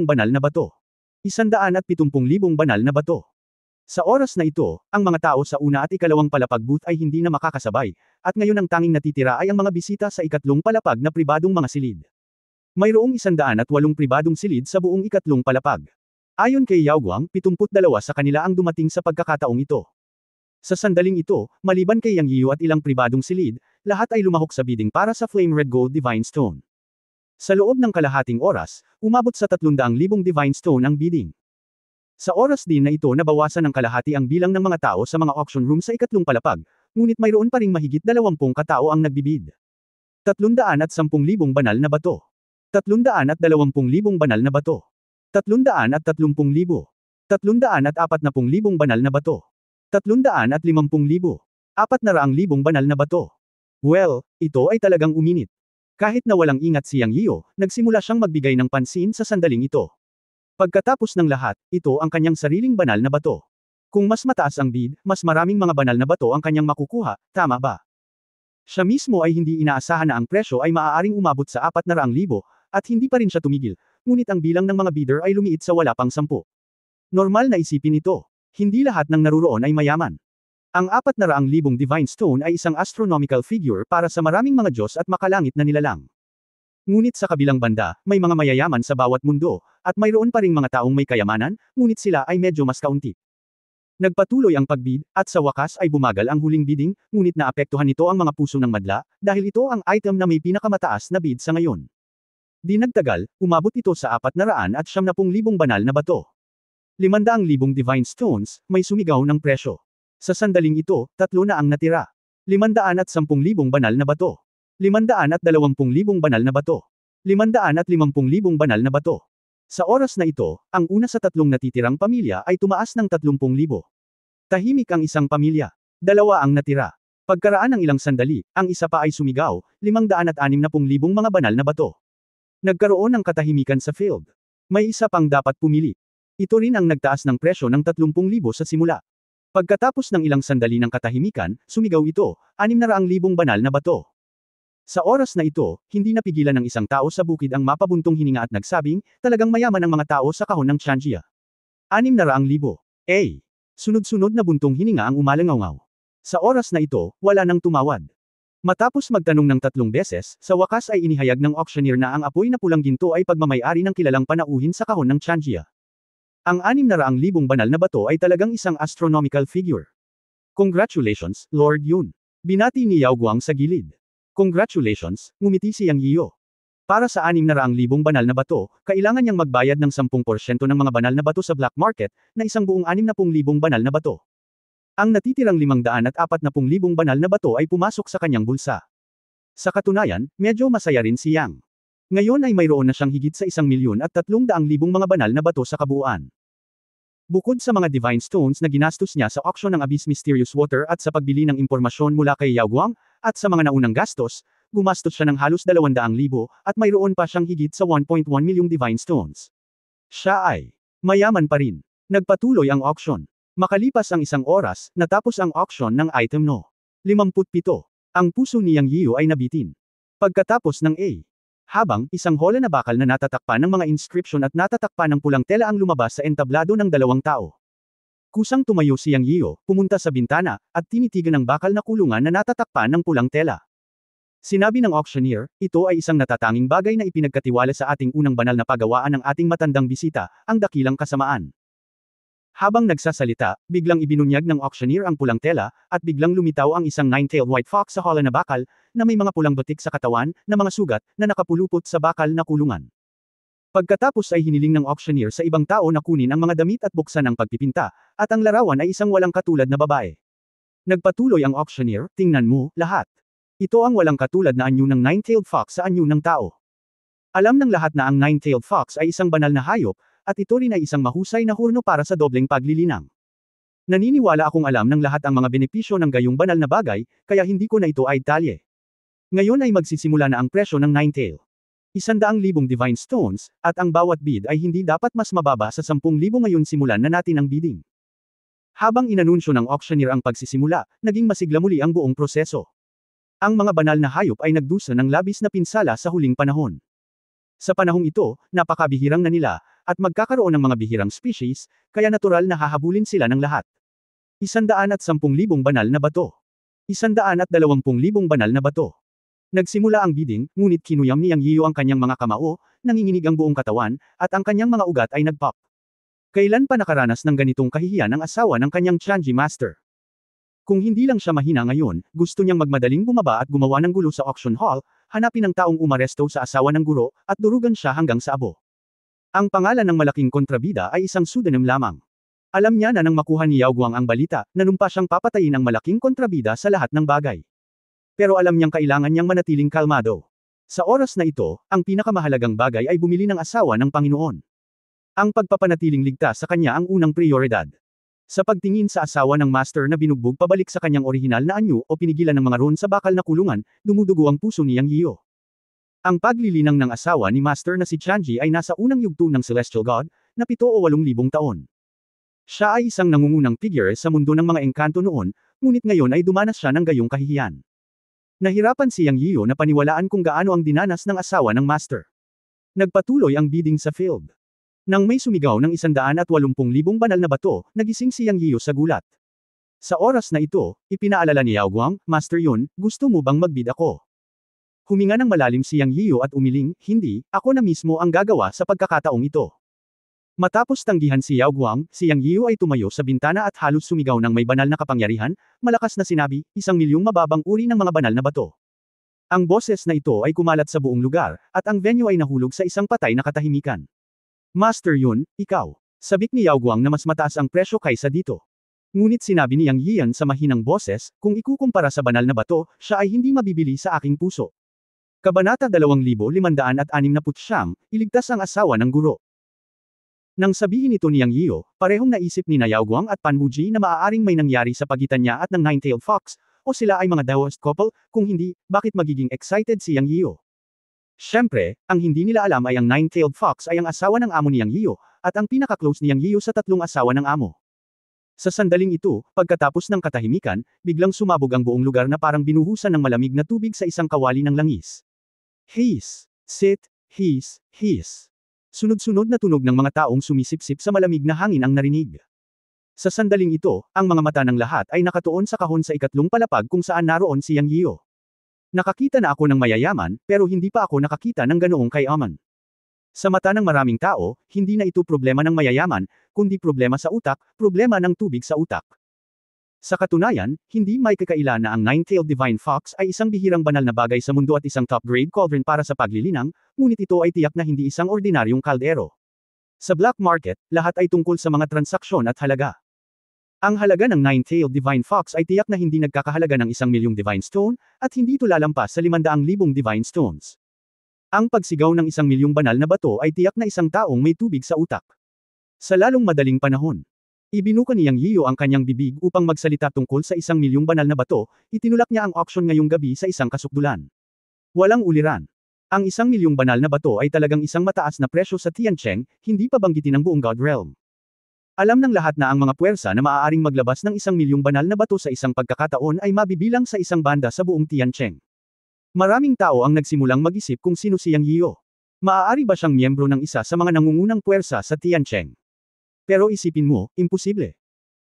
banal na bato. 170,000 banal na bato. Sa oras na ito, ang mga tao sa una at ikalawang palapag booth ay hindi na makakasabay, at ngayon ang tanging natitira ay ang mga bisita sa ikatlong palapag na pribadong mga silid. Mayroong 108 pribadong silid sa buong ikatlong palapag. Ayon kay Yao Guang, 72 sa kanila ang dumating sa pagkakataong ito. Sa sandaling ito, maliban kay Yang Yiyo at ilang pribadong silid, lahat ay lumahok sa bidding para sa Flame Red Gold Divine Stone. Sa loob ng kalahating oras, umabot sa 300,000 Divine Stone ang bidding. Sa oras din na ito nabawasan ng kalahati ang bilang ng mga tao sa mga auction room sa ikatlong palapag, ngunit mayroon pa ring mahigit 20 katao ang nagbibid. 310,000 banal na bato. 320,000 banal na bato. 330,000. 340,000 banal na bato. 350,000. 400,000 banal na bato. Well, ito ay talagang uminit. Kahit na walang ingat si Yang Yiyo, nagsimula siyang magbigay ng pansin sa sandaling ito. Pagkatapos ng lahat, ito ang kanyang sariling banal na bato. Kung mas mataas ang bid, mas maraming mga banal na bato ang kanyang makukuha, tama ba? Siya mismo ay hindi inaasahan na ang presyo ay maaaring umabot sa 400,000, at hindi pa rin siya tumigil, ngunit ang bilang ng mga bidder ay lumiit sa wala pang 10. Normal na isipin ito. Hindi lahat ng naruroon ay mayaman. Ang 400,000 Divine Stone ay isang astronomical figure para sa maraming mga Diyos at makalangit na nilalang. Ngunit sa kabilang banda, may mga mayayaman sa bawat mundo, at mayroon pa ring mga taong may kayamanan, ngunit sila ay medyo mas kaunti. Nagpatuloy ang pagbid, at sa wakas ay bumagal ang huling bidding, ngunit naapektuhan nito ang mga puso ng madla, dahil ito ang item na may pinakamataas na bid sa ngayon. Di nagtagal, umabot ito sa 470,000 banal na bato. 500,000 Divine Stones, may sumigaw ng presyo. Sa sandaling ito, 3 na ang natira. 510,000 banal na bato. 520,000 banal na bato. 550,000 banal na bato. Sa oras na ito, ang una sa 3 natitirang pamilya ay tumaas ng 30,000. Tahimik ang isang pamilya. 2 ang natira. Pagkaraan ng ilang sandali, ang isa pa ay sumigaw, 560,000 mga banal na bato. Nagkaroon ng katahimikan sa field. May isa pang dapat pumili. Ito rin ang nagtaas ng presyo ng 30,000 sa simula. Pagkatapos ng ilang sandali ng katahimikan, sumigaw ito, 600,000 banal na bato. Sa oras na ito, hindi napigilan ng isang tao sa bukid ang mapabuntong hininga at nagsabing, talagang mayaman ang mga tao sa kahon ng Changia. 600,000. Sunod-sunod na buntong hininga ang umalangaw. Sa oras na ito, wala nang tumawad. Matapos magtanong ng 3 beses, sa wakas ay inihayag ng auctioneer na ang apoy na pulang ginto ay pagmamayari ng kilalang panauhin sa kahon ng Changia. Ang 600,000 banal na bato ay talagang isang astronomical figure. Congratulations, Lord Yun. Binati ni Yao Guang sa gilid. Congratulations, ngumiti si Yang Yiyo. Para sa 600,000 banal na bato, kailangan niyang magbayad ng 10% ng mga banal na bato sa black market, na isang buong 60,000 banal na bato. Ang natitirang 540,000 banal na bato ay pumasok sa kanyang bulsa. Sa katunayan, medyo masaya rin si Yang. Ngayon ay mayroon na siyang higit sa 1,300,000 mga banal na bato sa kabuuan. Bukod sa mga Divine Stones na ginastos niya sa auction ng Abyss Mysterious Water at sa pagbili ng impormasyon mula kay Yao Guang, at sa mga naunang gastos, gumastos siya ng halos 200,000, at mayroon pa siyang higit sa 1.1 milyong Divine Stones. Siya ay mayaman pa rin. Nagpatuloy ang auction. Makalipas ang isang oras, natapos ang auction ng item no. 57. Ang puso ni Yang Yiyo ay nabitin. Pagkatapos ng habang isang hola na bakal na natatakpan ng mga inscription at natatakpan ng pulang tela ang lumabas sa entablado ng 2 tao. Kusang tumayo si Yang Yiyo, pumunta sa bintana, at tinitigan ang bakal na kulungan na natatakpan ng pulang tela. Sinabi ng auctioneer, ito ay isang natatanging bagay na ipinagkatiwala sa ating unang banal na pagawaan ng ating matandang bisita, ang dakilang kasamaan. Habang nagsasalita, biglang ibinunyag ng auctioneer ang pulang tela, at biglang lumitaw ang isang 9-tailed white fox sa hola na bakal, na may mga pulang batik sa katawan, na mga sugat, na nakapulupot sa bakal na kulungan. Pagkatapos ay hiniling ng auctioneer sa ibang tao na kunin ang mga damit at buksan ang pagpipinta, at ang larawan ay isang walang katulad na babae. Nagpatuloy ang auctioneer, tingnan mo, lahat. Ito ang walang katulad na anyo ng 9-tailed fox sa anyo ng tao. Alam ng lahat na ang 9-tailed fox ay isang banal na hayop, at ito rin ay isang mahusay na hurno para sa dobleng paglilinang. Naniniwala akong alam ng lahat ang mga benepisyo ng gayong banal na bagay, kaya hindi ko na ito ay talye. Ngayon ay magsisimula na ang presyo ng 9-tail. 100,000 Divine Stones, at ang bawat bid ay hindi dapat mas mababa sa 10,000 ngayon simulan na natin ang bidding. Habang inanunsyo ng auctioneer ang pagsisimula, naging masigla muli ang buong proseso. Ang mga banal na hayop ay nagdusa ng labis na pinsala sa huling panahon. Sa panahong ito, napakabihirang na nila, at magkakaroon ng mga bihirang species, kaya natural na hahabulin sila ng lahat. 110,000 banal na bato. 120,000 banal na bato. Nagsimula ang bidding, ngunit kinuyam ni Yang Yiyo ang kanyang mga kamao, nanginginig ang buong katawan, at ang kanyang mga ugat ay nagpop. Kailan pa nakaranas ng ganitong kahihiyan ang asawa ng kanyang Changi Master? Kung hindi lang siya mahina ngayon, gusto niyang magmadaling bumaba at gumawa ng gulo sa auction hall, hanapin ang taong umaresto sa asawa ng guro, at durugan siya hanggang sa abo. Ang pangalan ng malaking kontrabida ay isang pseudonym lamang. Alam niya na nang makuha ni Yao Guang ang balita, nanumpa siyang papatayin ang malaking kontrabida sa lahat ng bagay. Pero alam niyang kailangan niyang manatiling kalmado. Sa oras na ito, ang pinakamahalagang bagay ay bumili ng asawa ng Panginoon. Ang pagpapanatiling ligtas sa kanya ang unang prioridad. Sa pagtingin sa asawa ng master na binugbog pabalik sa kanyang orihinal na anyo o pinigilan ng mga ron sa bakal na kulungan, dumudugo ang puso ni Yang Yiyo. Ang paglilinang ng asawa ni master na si Changi ay nasa unang yugto ng Celestial God, na 7 o 8,000 taon. Siya ay isang nangungunang figure sa mundo ng mga engkanto noon, ngunit ngayon ay dumanas siya ng gayong kahihiyan. Nahirapan si Yang Yiyo na paniwalaan kung gaano ang dinanas ng asawa ng master. Nagpatuloy ang bidding sa field. Nang may sumigaw ng 180,000 banal na bato, nagising si Yang Yiyo sa gulat. Sa oras na ito, ipinaalala ni Yao Guang, Master Yun, gusto mo bang magbid ako? Huminga ng malalim si Yang Yiu at umiling, hindi, ako na mismo ang gagawa sa pagkakataong ito. Matapos tanggihan si Yao Guang, si Yang Yiu ay tumayo sa bintana at halos sumigaw ng may banal na kapangyarihan, malakas na sinabi, 1,000,000 mababang uri ng mga banal na bato. Ang boses na ito ay kumalat sa buong lugar, at ang venue ay nahulog sa isang patay na katahimikan. Master Yun, ikaw. Sabik ni Yao Guang na mas mataas ang presyo kaysa dito. Ngunit sinabi ni Yang Yian sa mahinang boses, kung ikukumpara sa banal na bato, siya ay hindi mabibili sa aking puso. Kabanata 2569, iligtas ang asawa ng guro. Nang sabihin ito ni Yang Yiu, parehong naisip ni Yao Guang at Pan Wuji na maaaring may nangyari sa pagitan niya at ng Nine-Tailed Fox, o sila ay mga divorced couple, kung hindi, bakit magiging excited si Yang Yiu? Siyempre, ang hindi nila alam ay ang Nine-Tailed Fox ay ang asawa ng amo ni Yang Yiu, at ang pinaka-close ni Yang Yiu sa tatlong asawa ng amo. Sa sandaling ito, pagkatapos ng katahimikan, biglang sumabog ang buong lugar na parang binuhusan ng malamig na tubig sa isang kawali ng langis. Hiss! Sit! Hiss! Hiss! Sunod-sunod na tunog ng mga taong sumisipsip sa malamig na hangin ang narinig. Sa sandaling ito, ang mga mata ng lahat ay nakatuon sa kahon sa ikatlong palapag kung saan naroon si Yang Yiu. Nakakita na ako ng mayayaman, pero hindi pa ako nakakita ng ganoong kayaman. Sa mata ng maraming tao, hindi na ito problema ng mayayaman, kundi problema sa utak, problema ng tubig sa utak. Sa katunayan, hindi may kakaila na ang Nine-Tailed Divine Fox ay isang bihirang banal na bagay sa mundo at isang top-grade cauldron para sa paglilinang, ngunit ito ay tiyak na hindi isang ordinaryong kaldero. Sa black market, lahat ay tungkol sa mga transaksyon at halaga. Ang halaga ng Nine-Tailed Divine Fox ay tiyak na hindi nagkakahalaga ng 1,000,000 Divine Stone, at hindi ito lalampas sa 500,000 Divine Stones. Ang pagsigaw ng 1,000,000 banal na bato ay tiyak na isang taong may tubig sa utak. Sa lalong madaling panahon, ibinuka ni Yang Yiu ang kanyang bibig upang magsalita tungkol sa 1,000,000 banal na bato, itinulak niya ang auction ngayong gabi sa isang kasukdulan. Walang uliran. Ang 1,000,000 banal na bato ay talagang isang mataas na presyo sa Tiancheng, hindi pa banggitin ng buong God Realm. Alam ng lahat na ang mga puwersa na maaaring maglabas ng 1,000,000 banal na bato sa isang pagkakataon ay mabibilang sa isang banda sa buong Tiancheng. Maraming tao ang nagsimulang mag-isip kung sino si Yang Yiu. Maaari ba siyang miyembro ng isa sa mga nangungunang puwersa sa Tiancheng? Pero isipin mo, imposible.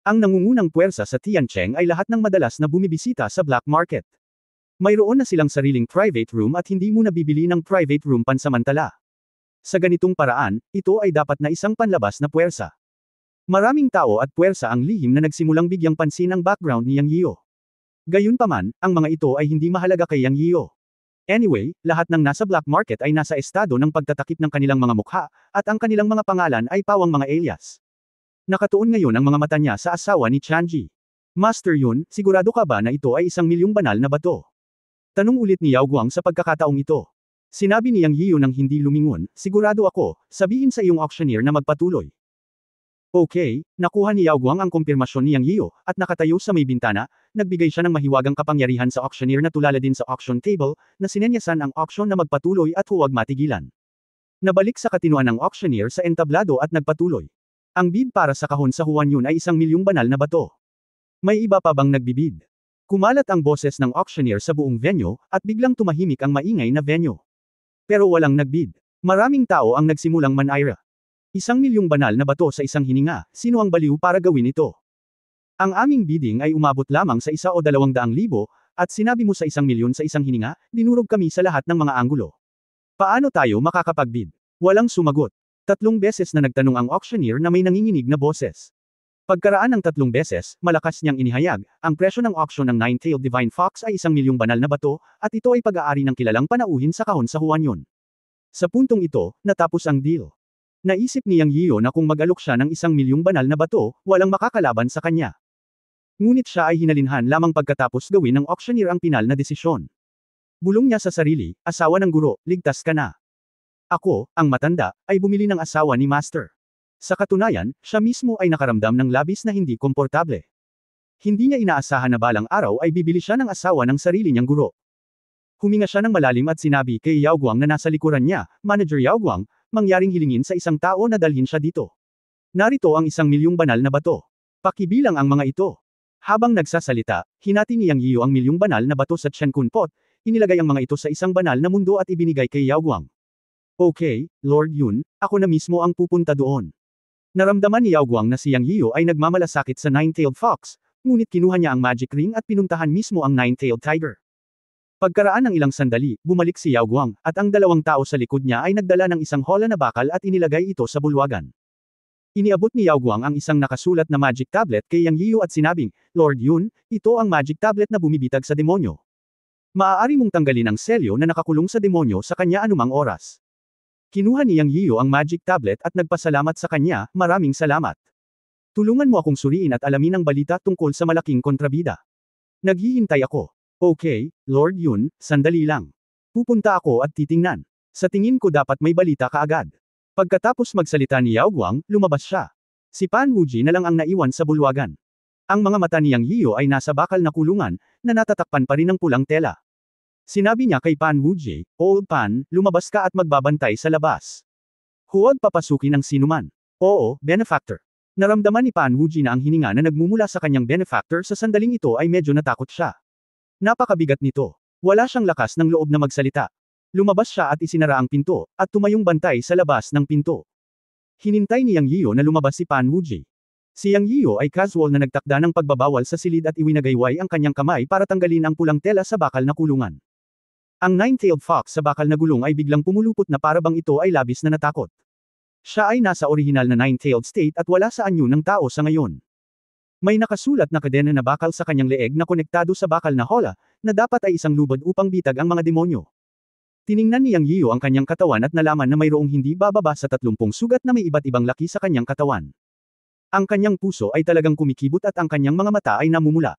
Ang nangungunang puwersa sa Tiancheng ay lahat ng madalas na bumibisita sa black market. Mayroon na silang sariling private room at hindi mo nabibili ng private room pansamantala. Sa ganitong paraan, ito ay dapat na isang panlabas na puwersa. Maraming tao at puwersa ang lihim na nagsimulang bigyang pansin ang background ni Yang Yiu. Gayunpaman, ang mga ito ay hindi mahalaga kay Yang Yiu. Anyway, lahat ng nasa black market ay nasa estado ng pagtatakip ng kanilang mga mukha, at ang kanilang mga pangalan ay pawang mga alias. Nakatuon ngayon ang mga mata niya sa asawa ni Chanji. Master Yun, sigurado ka ba na ito ay 1,000,000 banal na bato? Tanong ulit ni Yao Guang sa pagkakataong ito. Sinabi ni Yang Yiu nang hindi lumingon, sigurado ako, sabihin sa iyong auctioneer na magpatuloy. Okay, nakuha ni Yao Guang ang kumpirmasyon ni Yang Yiu, at nakatayo sa may bintana, nagbigay siya ng mahiwagang kapangyarihan sa auctioneer na tulala din sa auction table, na sinenyasan ang auction na magpatuloy at huwag matigilan. Nabalik sa katinuan ng auctioneer sa entablado at nagpatuloy. Ang bid para sa kahon sa Huan Yun ay 1,000,000 banal na bato. May iba pa bang nagbibid? Kumalat ang boses ng auctioneer sa buong venue, at biglang tumahimik ang maingay na venue. Pero walang nagbid. Maraming tao ang nagsimulang manaira. 1,000,000 banal na bato sa isang hininga, sino ang baliw para gawin ito? Ang aming bidding ay umabot lamang sa 1 o 200,000, at sinabi mo sa 1,000,000 sa isang hininga, dinurog kami sa lahat ng mga anggulo. Paano tayo makakapagbid? Walang sumagot. 3 beses na nagtanong ang auctioneer na may nanginginig na boses. Pagkaraan ng 3 beses, malakas niyang inihayag, ang presyo ng auction ng Nine-Tailed Divine Fox ay 1,000,000 banal na bato, at ito ay pag-aari ng kilalang panauhin sa kahon sa Huan Yun. Sa puntong ito, natapos ang deal. Naisip ni Yang Yiu na kung mag-alok siya ng 1,000,000 banal na bato, walang makakalaban sa kanya. Ngunit siya ay hinalinhan lamang pagkatapos gawin ng auctioneer ang pinal na desisyon. Bulong niya sa sarili, asawa ng guro, ligtas ka na. Ako, ang matanda, ay bumili ng asawa ni Master. Sa katunayan, siya mismo ay nakaramdam ng labis na hindi komportable. Hindi niya inaasahan na balang araw ay bibili siya ng asawa ng sarili niyang guro. Huminga siya ng malalim at sinabi kay Yao Guang na nasa likuran niya, Manager Yao Guang, mangyaring hilingin sa isang tao na dalhin siya dito. Narito ang 1,000,000 banal na bato. Pakibilang ang mga ito. Habang nagsasalita, hinati ni Yang Yiu ang 1,000,000 banal na bato sa Chenkun Pot, inilagay ang mga ito sa isang banal na mundo at ibinigay kay Yao Guang. Okay, Lord Yun, ako na mismo ang pupunta doon. Naramdaman ni Yao Guang na si Yang Yiu ay nagmamalasakit sa Nine-Tailed Fox, ngunit kinuha niya ang magic ring at pinuntahan mismo ang Nine-Tailed Tiger. Pagkaraan ng ilang sandali, bumalik si Yao Guang, at ang dalawang tao sa likod niya ay nagdala ng isang hola na bakal at inilagay ito sa bulwagan. Iniabot ni Yao Guang ang isang nakasulat na magic tablet kay Yang Yiyu at sinabing, Lord Yun, ito ang magic tablet na bumibitag sa demonyo. Maaari mong tanggalin ang selyo na nakakulong sa demonyo sa kanya anumang oras. Kinuha ni Yang Yiyu ang magic tablet at nagpasalamat sa kanya, maraming salamat. Tulungan mo akong suriin at alamin ang balita tungkol sa malaking kontrabida. Naghihintay ako. Okay, Lord Yun, sandali lang. Pupunta ako at titingnan. Sa tingin ko dapat may balita kaagad. Pagkatapos magsalita ni Yao Guang, lumabas siya. Si Pan Wuji na lang ang naiwan sa bulwagan. Ang mga mata ni Yang Yiyu ay nasa bakal na kulungan, na natatakpan pa rin ng pulang tela. Sinabi niya kay Pan Wuji, Old Pan, lumabas ka at magbabantay sa labas. Huwag papasukin ang sinuman. Oo, benefactor. Naramdaman ni Pan Wuji na ang hininga na nagmumula sa kanyang benefactor sa sandaling ito ay medyo natakot siya. Napakabigat nito. Wala siyang lakas ng loob na magsalita. Lumabas siya at isinara ang pinto, at tumayong bantay sa labas ng pinto. Hinintay ni Yang Yiyu na lumabas si Pan Wuji. Si Yang Yiyu ay casual na nagtakda ng pagbabawal sa silid at iwinagayway ang kanyang kamay para tanggalin ang pulang tela sa bakal na kulungan. Ang Nine-Tailed Fox sa bakal na gulong ay biglang pumulupot na para bang ito ay labis na natakot. Siya ay nasa orihinal na Nine-Tailed state at wala sa anyo ng tao sa ngayon. May nakasulat na kadena na bakal sa kanyang leeg na konektado sa bakal na hola, na dapat ay isang lubad upang bitag ang mga demonyo. Tiningnan ni Yang Yiyu ang kanyang katawan at nalaman na mayroong hindi bababa sa 30 sugat na may iba't ibang laki sa kanyang katawan. Ang kanyang puso ay talagang kumikibot at ang kanyang mga mata ay namumula.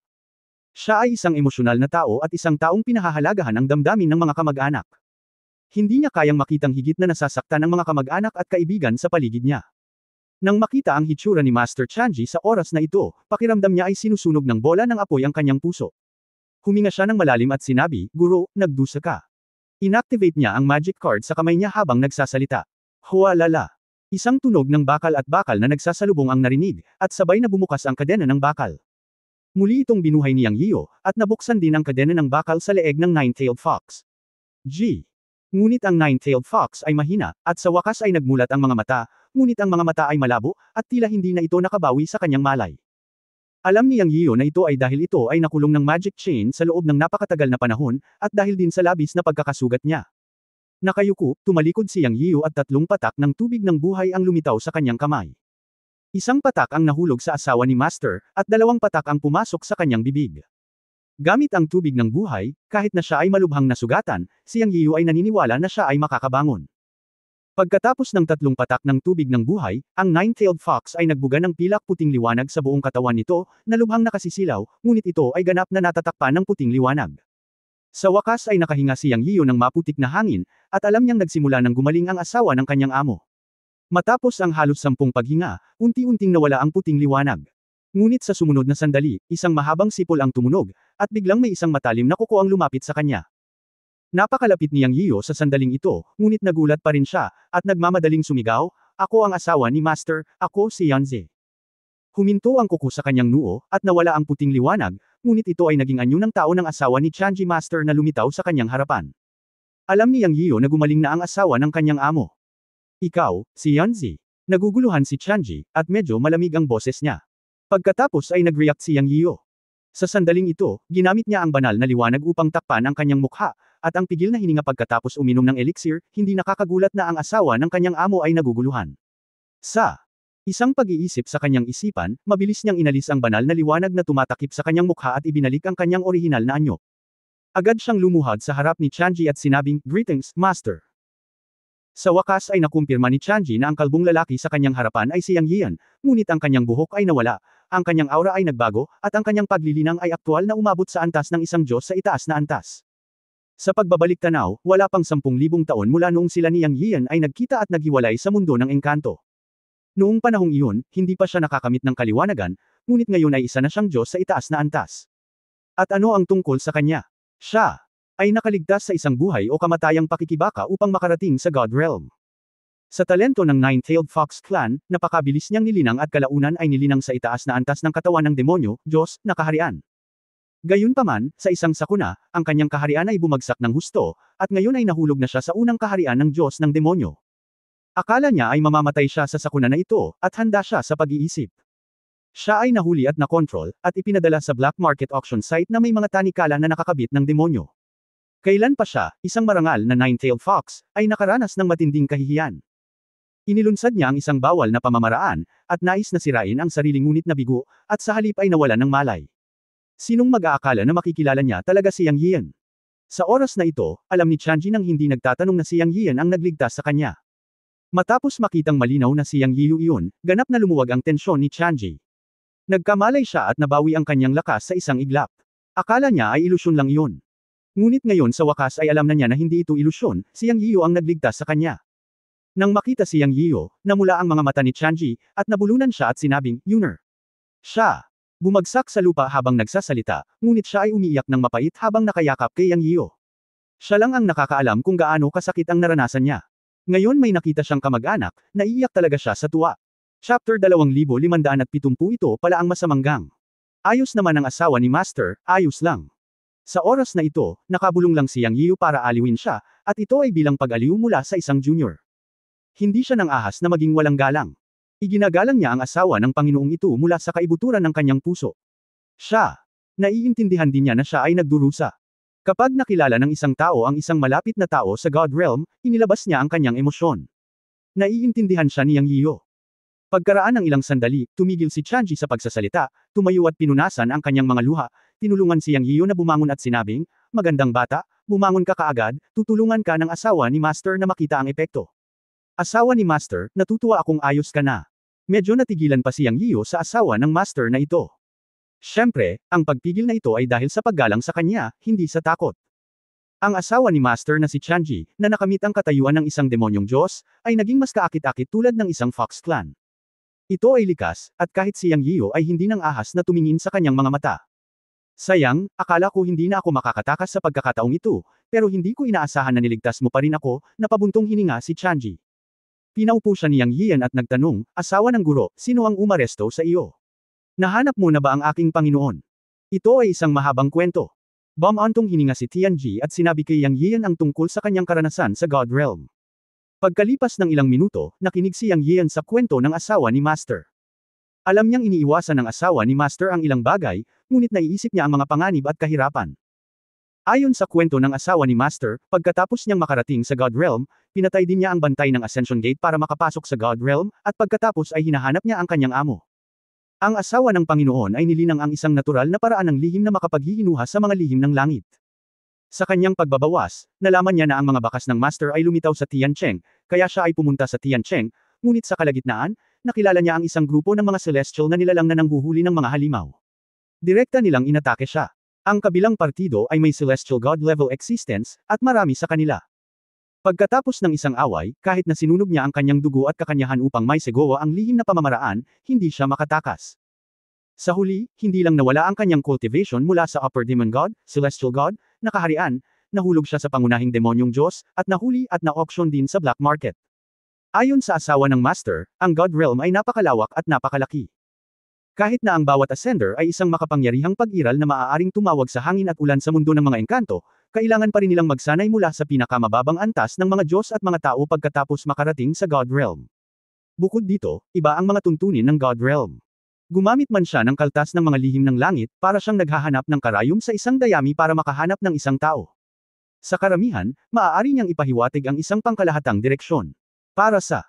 Siya ay isang emosyonal na tao at isang taong pinahahalagahan ang damdamin ng mga kamag-anak. Hindi niya kayang makitang higit na nasasaktan ang mga kamag-anak at kaibigan sa paligid niya. Nang makita ang hitsura ni Master Chanji sa oras na ito, pakiramdam niya ay sinusunog ng bola ng apoy ang kanyang puso. Huminga siya ng malalim at sinabi, Guro, nagdusa ka. Inactivate niya ang magic card sa kamay niya habang nagsasalita. Hualala. Isang tunog ng bakal at bakal na nagsasalubong ang narinig, at sabay na bumukas ang kadena ng bakal. Muli itong binuhay ni Yang Yiyu, at nabuksan din ang kadena ng bakal sa leeg ng Nine-Tailed Fox. Ngunit ang Nine-Tailed Fox ay mahina, at sa wakas ay nagmulat ang mga mata, ngunit ang mga mata ay malabo, at tila hindi na ito nakabawi sa kanyang malay. Alam ni Yang Yiyu na ito ay dahil ito ay nakulong ng magic chain sa loob ng napakatagal na panahon, at dahil din sa labis na pagkakasugat niya. Nakayuko, tumalikod si Yang Yiyu at 3 patak ng tubig ng buhay ang lumitaw sa kanyang kamay. Isang patak ang nahulog sa asawa ni Master, at 2 patak ang pumasok sa kanyang bibig. Gamit ang tubig ng buhay, kahit na siya ay malubhang nasugatan, si Yang Yiyu ay naniniwala na siya ay makakabangon. Pagkatapos ng 3 patak ng tubig ng buhay, ang Nine-Tailed Fox ay nagbuga ng pilak puting liwanag sa buong katawan nito, na lubhang nakasisilaw, ngunit ito ay ganap na natatakpan ng puting liwanag. Sa wakas ay nakahinga si Yang Yiyu ng maputik na hangin, at alam niyang nagsimula ng gumaling ang asawa ng kanyang amo. Matapos ang halos 10 paghinga, unti-unting nawala ang puting liwanag. Ngunit sa sumunod na sandali, isang mahabang sipol ang tumunog, at biglang may isang matalim na kuko ang lumapit sa kanya. Napakalapit ni Yang Yiyu sa sandaling ito, ngunit nagulat pa rin siya, at nagmamadaling sumigaw, Ako ang asawa ni Master, ako si Yanze. Huminto ang kuko sa kanyang noo, at nawala ang puting liwanag, ngunit ito ay naging anyo ng tao ng asawa ni Chanji Master na lumitaw sa kanyang harapan. Alam ni Yang Yiyu na gumaling na ang asawa ng kanyang amo. Ikaw, si Yanze. Naguguluhan si Chanji, at medyo malamig ang boses niya. Pagkatapos ay nag-react si Yang Yiyu. Sa sandaling ito, ginamit niya ang banal na liwanag upang takpan ang kanyang mukha, at ang pigil na hininga pagkatapos uminom ng elixir, hindi nakakagulat na ang asawa ng kanyang amo ay naguguluhan. Sa isang pag-iisip sa kanyang isipan, mabilis niyang inalis ang banal na liwanag na tumatakip sa kanyang mukha at ibinalik ang kanyang orihinal na anyo. Agad siyang lumuhad sa harap ni Chanji at sinabing, Greetings, Master. Sa wakas ay nakumpirma ni Chanji na ang kalbong lalaki sa kanyang harapan ay si Yang Yiyan, ngunit ang kanyang buhok ay nawala, ang kanyang aura ay nagbago, at ang kanyang paglilinang ay aktwal na umabot sa antas ng isang Diyos sa itaas na antas. Sa pagbabalik tanaw, wala pang 10,000 taon mula noong sila ni Yang Yiyan ay nagkita at naghiwalay sa mundo ng engkanto. Noong panahong iyon, hindi pa siya nakakamit ng kaliwanagan, ngunit ngayon ay isa na siyang Diyos sa itaas na antas. At ano ang tungkol sa kanya? Siya ay nakaligtas sa isang buhay o kamatayang pakikibaka upang makarating sa God Realm. Sa talento ng Nine-Tailed Fox Clan, napakabilis niyang nilinang at kalaunan ay nilinang sa itaas na antas ng katawan ng demonyo, Diyos, na kaharian. Gayunpaman, sa isang sakuna, ang kanyang kaharian ay bumagsak ng husto, at ngayon ay nahulog na siya sa unang kaharian ng Diyos ng demonyo. Akala niya ay mamamatay siya sa sakuna na ito, at handa siya sa pag-iisip. Siya ay nahuli at nakontrol, at ipinadala sa black market auction site na may mga tanikala na nakakabit ng demonyo. Kailan pa siya, isang marangal na nine-tailed fox, ay nakaranas ng matinding kahihiyan. Inilunsad niya ang isang bawal na pamamaraan, at nais na sirain ang sariling ngunit nabigo, at sa halip ay nawalan ng malay. Sinong mag-aakala na makikilala niya talaga si Yang Yian? Sa oras na ito, alam ni Chanji nang hindi nagtatanong na si Yang Yian ang nagligtas sa kanya. Matapos makitang malinaw na si Yang Yiu iyon, ganap na lumuwag ang tensyon ni Chanji. Nagkamalay siya at nabawi ang kanyang lakas sa isang iglap. Akala niya ay ilusyon lang iyon. Ngunit ngayon sa wakas ay alam na niya na hindi ito ilusyon, si Yang Yiu ang nagligtas sa kanya. Nang makita si Yang Yiu, namula ang mga mata ni Chanji, at nabulunan siya at sinabing, "Yuner." Siya. Bumagsak sa lupa habang nagsasalita, ngunit siya ay umiiyak ng mapait habang nakayakap kay Yang Yiu. Siya lang ang nakakaalam kung gaano kasakit ang naranasan niya. Ngayon may nakita siyang kamag-anak, naiiyak talaga siya sa tuwa. Chapter 2570 ito pala ang masamang gang. Ayos naman ang asawa ni Master, ayos lang. Sa oras na ito, nakabulong lang si Yang Yiu para aliwin siya, at ito ay bilang pag-aliw mula sa isang junior. Hindi siya nang ahas na maging walang galang. Iginagalang niya ang asawa ng Panginoong ito mula sa kaibuturan ng kanyang puso. Siya. Naiintindihan din niya na siya ay nagdurusa. Kapag nakilala ng isang tao ang isang malapit na tao sa God Realm, inilabas niya ang kanyang emosyon. Naiintindihan siya ni Yang Yiu. Pagkaraan ng ilang sandali, tumigil si Chanji sa pagsasalita, tumayo at pinunasan ang kanyang mga luha, tinulungan si Yang Yiu na bumangon at sinabing, "Magandang bata, bumangon ka kaagad, tutulungan ka ng asawa ni Master na makita ang epekto." Asawa ni Master, natutuwa akong ayos ka na. Medyo natigilan pa si Yang Yiu sa asawa ng Master na ito. Siyempre, ang pagpigil na ito ay dahil sa paggalang sa kanya, hindi sa takot. Ang asawa ni Master na si Chanji, na nakamit ang katayuan ng isang demonyong Diyos, ay naging mas kaakit-akit tulad ng isang fox clan. Ito ay likas, at kahit si Yang Yiu ay hindi nang ahas na tumingin sa kanyang mga mata. Sayang, akala ko hindi na ako makakatakas sa pagkakataong ito, pero hindi ko inaasahan na niligtas mo pa rin ako, napabuntong hininga si Chanji. Pinaupo siya ni Yang Yian at nagtanong, "Asawa ng guro, sino ang umaresto sa iyo? Nahanap mo na ba ang aking Panginoon?" Ito ay isang mahabang kwento. Bumantong hininga si Tianji at sinabi kay Yang Yian ang tungkol sa kanyang karanasan sa God Realm. Pagkalipas ng ilang minuto, nakinig si Yang Yian sa kwento ng asawa ni Master. Alam niyang iniiwasan ng asawa ni Master ang ilang bagay, ngunit naiisip niya ang mga panganib at kahirapan. Ayon sa kwento ng asawa ni Master, pagkatapos niyang makarating sa God Realm, pinatay din niya ang bantay ng Ascension Gate para makapasok sa God Realm, at pagkatapos ay hinahanap niya ang kanyang amo. Ang asawa ng Panginoon ay nilinang ang isang natural na paraan ng lihim na makapaghihinuha sa mga lihim ng langit. Sa kanyang pagbabawas, nalaman niya na ang mga bakas ng Master ay lumitaw sa Tiancheng, kaya siya ay pumunta sa Tiancheng, ngunit sa kalagitnaan, nakilala niya ang isang grupo ng mga celestial na nilalang na nanghuhuli ng mga halimaw. Direkta nilang inatake siya. Ang kabilang partido ay may celestial god-level existence, at marami sa kanila. Pagkatapos ng isang away, kahit na sinunog niya ang kanyang dugo at kakanyahan upang maisegawa ang lihim na pamamaraan, hindi siya makatakas. Sa huli, hindi lang nawala ang kanyang cultivation mula sa Upper Demon God, Celestial God, na kaharian, nahulog siya sa pangunahing demonyong Diyos, at nahuli at na-auction din sa black market. Ayon sa asawa ng Master, ang God Realm ay napakalawak at napakalaki. Kahit na ang bawat ascender ay isang makapangyarihang pag-iral na maaaring tumawag sa hangin at ulan sa mundo ng mga engkanto, kailangan pa rin nilang magsanay mula sa pinakamababang antas ng mga Diyos at mga tao pagkatapos makarating sa God Realm. Bukod dito, iba ang mga tuntunin ng God Realm. Gumamit man siya ng kaltas ng mga lihim ng langit, para siyang naghahanap ng karayom sa isang dayami para makahanap ng isang tao. Sa karamihan, maaari niyang ipahiwatig ang isang pangkalahatang direksyon. Para sa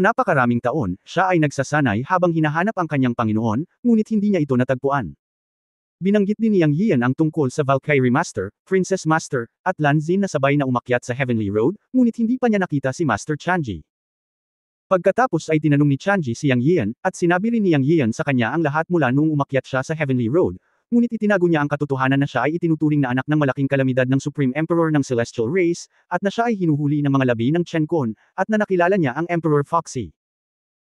napakaraming taon, siya ay nagsasanay habang hinahanap ang kanyang Panginoon, ngunit hindi niya ito natagpuan. Binanggit din ni Yang Yian ang tungkol sa Valkyrie Master, Princess Master, at Lan Xin na sabay na umakyat sa Heavenly Road, ngunit hindi pa niya nakita si Master Chanji. Pagkatapos ay tinanong ni Chanji si Yang Yian, at sinabi rin ni Yang Yian sa kanya ang lahat mula noong umakyat siya sa Heavenly Road, ngunit itinago niya ang katotohanan na siya ay itinuturing na anak ng malaking kalamidad ng Supreme Emperor ng Celestial Race, at na siya ay hinuhuli ng mga labi ng Chen Kun, at na nakilala niya ang Emperor Foxy.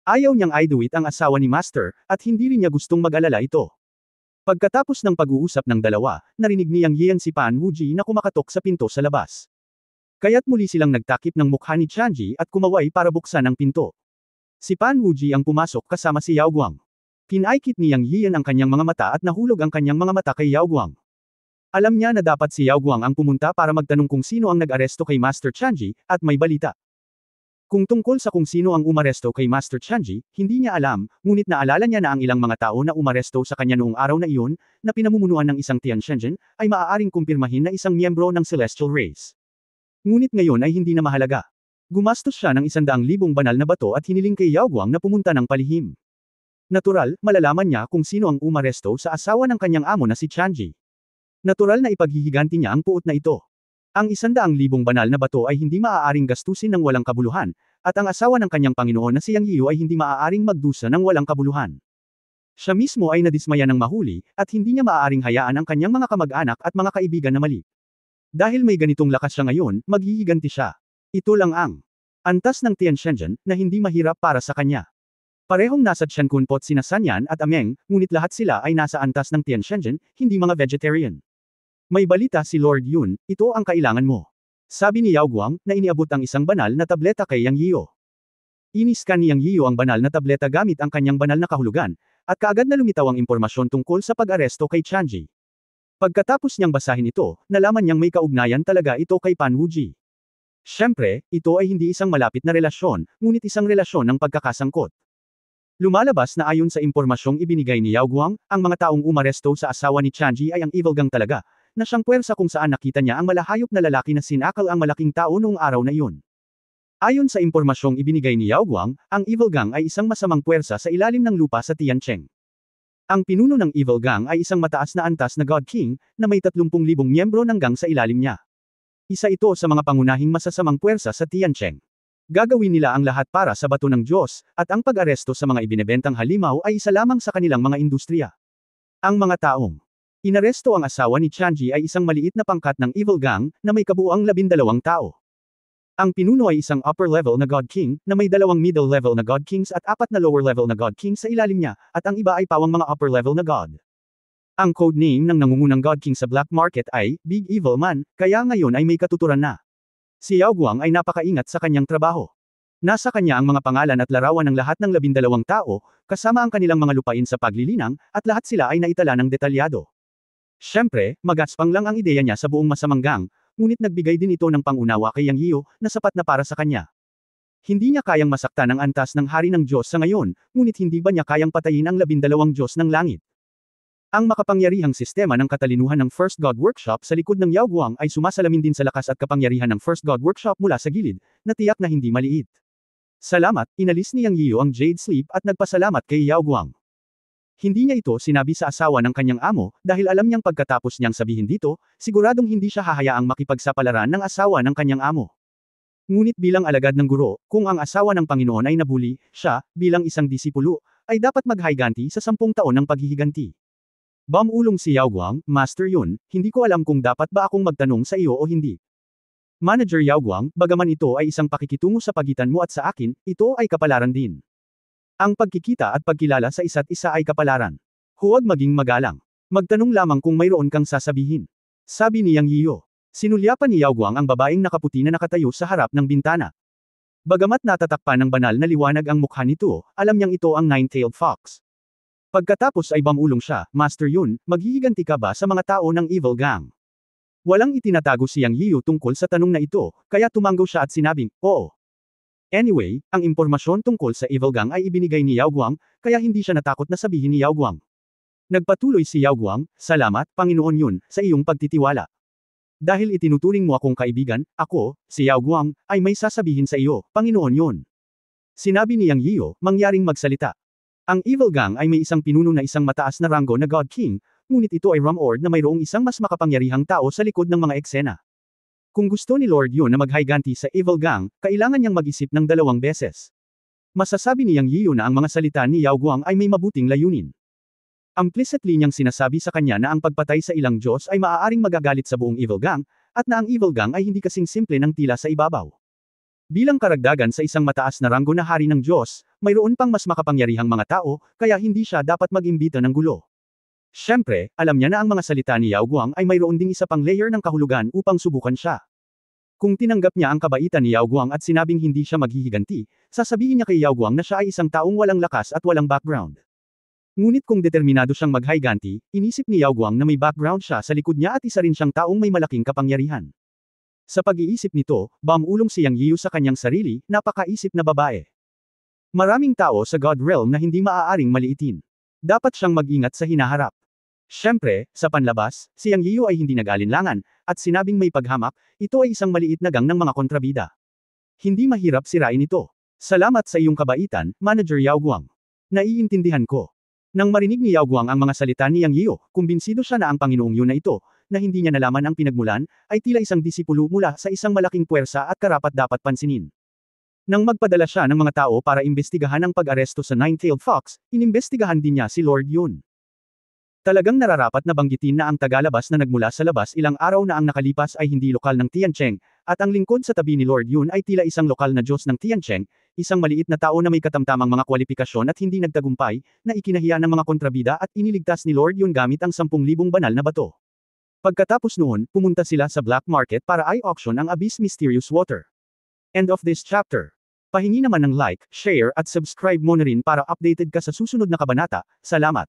Ayaw niyang iduit ang asawa ni Master, at hindi rin niya gustong mag-alala ito. Pagkatapos ng pag-uusap ng dalawa, narinig ni Yang Yian si Pan Wuji na kumakatok sa pinto sa labas. Kaya't muli silang nagtakip ng mukha ni Chanji at kumaway para buksan ang pinto. Si Pan Wuji ang pumasok kasama si Yao Guang. Pinaikit ni Yang Yian ang kanyang mga mata at nahulog ang kanyang mga mata kay Yao Guang. Alam niya na dapat si Yao Guang ang pumunta para magtanong kung sino ang nag-aresto kay Master Chanji, at may balita. Kung tungkol sa kung sino ang umaresto kay Master Chanji, hindi niya alam, ngunit naalala niya na ang ilang mga tao na umaresto sa kanya noong araw na iyon, na pinamumunuan ng isang Tian Shenzhen, ay maaaring kumpirmahin na isang miyembro ng Celestial Race. Ngunit ngayon ay hindi na mahalaga. Gumastos siya ng 100,000 banal na bato at hiniling kay Yao Guang na pumunta ng palihim. Natural, malalaman niya kung sino ang umaresto sa asawa ng kanyang amo na si Chanji. Natural na ipaghihiganti niya ang puot na ito. Ang 100,000 banal na bato ay hindi maaaring gastusin ng walang kabuluhan, at ang asawa ng kanyang Panginoon na si Yang Yiu ay hindi maaaring magdusa ng walang kabuluhan. Siya mismo ay nadismaya ng mahuli, at hindi niya maaaring hayaan ang kanyang mga kamag-anak at mga kaibigan na mali. Dahil may ganitong lakas siya ngayon, maghihiganti siya. Ito lang ang antas ng Tian Shenzhen, na hindi mahirap para sa kanya. Parehong nasa Tiankunpot sina Sanyan at Ameng, ngunit lahat sila ay nasa antas ng Tian Shenzhen, hindi mga vegetarian. May balita si Lord Yun, ito ang kailangan mo. Sabi ni Yao Guang, na iniabot ang isang banal na tableta kay Yang Yiu. Iniskan ni Yang Yiu ang banal na tableta gamit ang kanyang banal na kahulugan, at kaagad na lumitaw ang impormasyon tungkol sa pag-aresto kay Chanji. Pagkatapos niyang basahin ito, nalaman niyang may kaugnayan talaga ito kay Pan Wuji. Siyempre, ito ay hindi isang malapit na relasyon, ngunit isang relasyon ng pagkakasangkot. Lumalabas na ayon sa impormasyong ibinigay ni Yao Guang, ang mga taong umaresto sa asawa ni Chanji ay ang Evil Gang talaga, na siyang puwersa kung saan nakita niya ang malahayop na lalaki na sinakal ang malaking tao noong araw na iyon. Ayon sa impormasyong ibinigay ni Yao Guang, ang Evil Gang ay isang masamang puwersa sa ilalim ng lupa sa Tiancheng. Ang pinuno ng Evil Gang ay isang mataas na antas na God King, na may 30,000 miyembro ng gang sa ilalim niya. Isa ito sa mga pangunahing masasamang puwersa sa Tiancheng. Gagawin nila ang lahat para sa bato ng Diyos, at ang pag-aresto sa mga ibinebentang halimaw ay isa lamang sa kanilang mga industriya. Ang mga taong inaresto ang asawa ni Chanji ay isang maliit na pangkat ng Evil Gang, na may kabuuang 12 tao. Ang pinuno ay isang upper level na God King, na may 2 middle level na God Kings at 4 na lower level na God Kings sa ilalim niya, at ang iba ay pawang mga upper level na God. Ang code name ng nangungunang God King sa black market ay Big Evil Man, kaya ngayon ay may katuturan na. Si Yao Guang ay napakaingat sa kanyang trabaho. Nasa kanya ang mga pangalan at larawan ng lahat ng 12 tao, kasama ang kanilang mga lupain sa paglilinang, at lahat sila ay naitala ng detalyado. Siyempre, magaspang lang ang ideya niya sa buong masamang gang, ngunit nagbigay din ito ng pangunawa kay Yang Yiu, na sapat na para sa kanya. Hindi niya kayang masaktan ang antas ng hari ng Diyos sa ngayon, ngunit hindi ba niya kayang patayin ang 12 Diyos ng langit? Ang makapangyarihang sistema ng katalinuhan ng First God Workshop sa likod ng Yao Guang ay sumasalamin din sa lakas at kapangyarihan ng First God Workshop mula sa gilid, na tiyak na hindi maliit. Salamat, inalis ni Yang Yiu ang Jade Sleep at nagpasalamat kay Yao Guang. Hindi niya ito sinabi sa asawa ng kanyang amo, dahil alam niyang pagkatapos niyang sabihin dito, siguradong hindi siya hahayaang makipagsapalaran ng asawa ng kanyang amo. Ngunit bilang alagad ng guro, kung ang asawa ng Panginoon ay nabuli, siya, bilang isang disipulo, ay dapat maghiganti sa 10 taon ng paghihiganti. Bumulong si Yao Guang, Master Yun, hindi ko alam kung dapat ba akong magtanong sa iyo o hindi. Manager Yao Guang, bagaman ito ay isang pakikitungo sa pagitan mo at sa akin, ito ay kapalaran din. Ang pagkikita at pagkilala sa isa't isa ay kapalaran. Huwag maging magalang. Magtanong lamang kung mayroon kang sasabihin. Sabi ni Yang Yiu. Sinulyapan ni Yao Guang ang babaeng nakaputi na nakatayo sa harap ng bintana. Bagamat natatakpan ng banal na liwanag ang mukha nito, alam niyang ito ang nine-tailed fox. Pagkatapos ay bumulong siya, Master Yun, maghihiganti ka ba sa mga tao ng Evil Gang? Walang itinatago si Yang Yiu tungkol sa tanong na ito, kaya tumanggo siya at sinabing, oo. Anyway, ang impormasyon tungkol sa Evil Gang ay ibinigay ni Yao Guang, kaya hindi siya natakot na sabihin ni Yao Guang. Nagpatuloy si Yao Guang, salamat, Panginoon Yun, sa iyong pagtitiwala. Dahil itinuturing mo akong kaibigan, ako, si Yao Guang, ay may sasabihin sa iyo, Panginoon Yun. Sinabi ni Yang Yiu, mangyaring magsalita. Ang Evil Gang ay may isang pinuno na isang mataas na ranggo na God King, ngunit ito ay Rumord na mayroong isang mas makapangyarihang tao sa likod ng mga eksena. Kung gusto ni Lord Yun na maghiganti sa Evil Gang, kailangan niyang mag-isip ng 2 beses. Masasabi ni Yang Yiu na ang mga salita ni Yao Guang ay may mabuting layunin. Implicitly niyang sinasabi sa kanya na ang pagpatay sa ilang Diyos ay maaaring magagalit sa buong Evil Gang, at na ang Evil Gang ay hindi kasing simple ng tila sa ibabaw. Bilang karagdagan sa isang mataas na ranggo na hari ng Diyos, mayroon pang mas makapangyarihang mga tao, kaya hindi siya dapat mag-imbita ng gulo. Siyempre, alam niya na ang mga salita ni Yao Guang ay mayroon ding isa pang layer ng kahulugan upang subukan siya. Kung tinanggap niya ang kabaitan ni Yao Guang at sinabing hindi siya maghihiganti, sasabihin niya kay Yao Guang na siya ay isang taong walang lakas at walang background. Ngunit kung determinado siyang maghiganti, inisip ni Yao Guang na may background siya sa likod niya at isa rin siyang taong may malaking kapangyarihan. Sa pag-iisip nito, bumulong si Yang Yiu sa kanyang sarili, napakaisip na babae. Maraming tao sa God Realm na hindi maaaring maliitin. Dapat siyang mag-ingat sa hinaharap. Siyempre, sa panlabas, si Yang Yiu ay hindi nag-alinlangan, at sinabing may paghamak, ito ay isang maliit na gang ng mga kontrabida. Hindi mahirap sirain ito. Salamat sa iyong kabaitan, Manager Yao Guang. Naiintindihan ko. Nang marinig ni Yao Guang ang mga salita ni Yang Yiu, kumbinsido siya na ang Panginoong Yu na ito, na hindi niya nalaman ang pinagmulan, ay tila isang disipulo mula sa isang malaking puwersa at karapat-dapat pansinin. Nang magpadala siya ng mga tao para imbestigahan ang pag-aresto sa Nine-Tailed Fox, inimbestigahan din niya si Lord Yun. Talagang nararapat na banggitin na ang tagalabas na nagmula sa labas ilang araw na ang nakalipas ay hindi lokal ng Tiancheng, at ang lingkod sa tabi ni Lord Yun ay tila isang lokal na Diyos ng Tiancheng, isang maliit na tao na may katamtamang mga kwalifikasyon at hindi nagtagumpay, na ikinahiya ng mga kontrabida at iniligtas ni Lord Yun gamit ang 10,000 banal na bato. Pagkatapos noon, pumunta sila sa black market para i-auction ang Abyss Mysterious Water. End of this chapter. Pahingi naman ng like, share at subscribe mo na rin para updated ka sa susunod na kabanata. Salamat.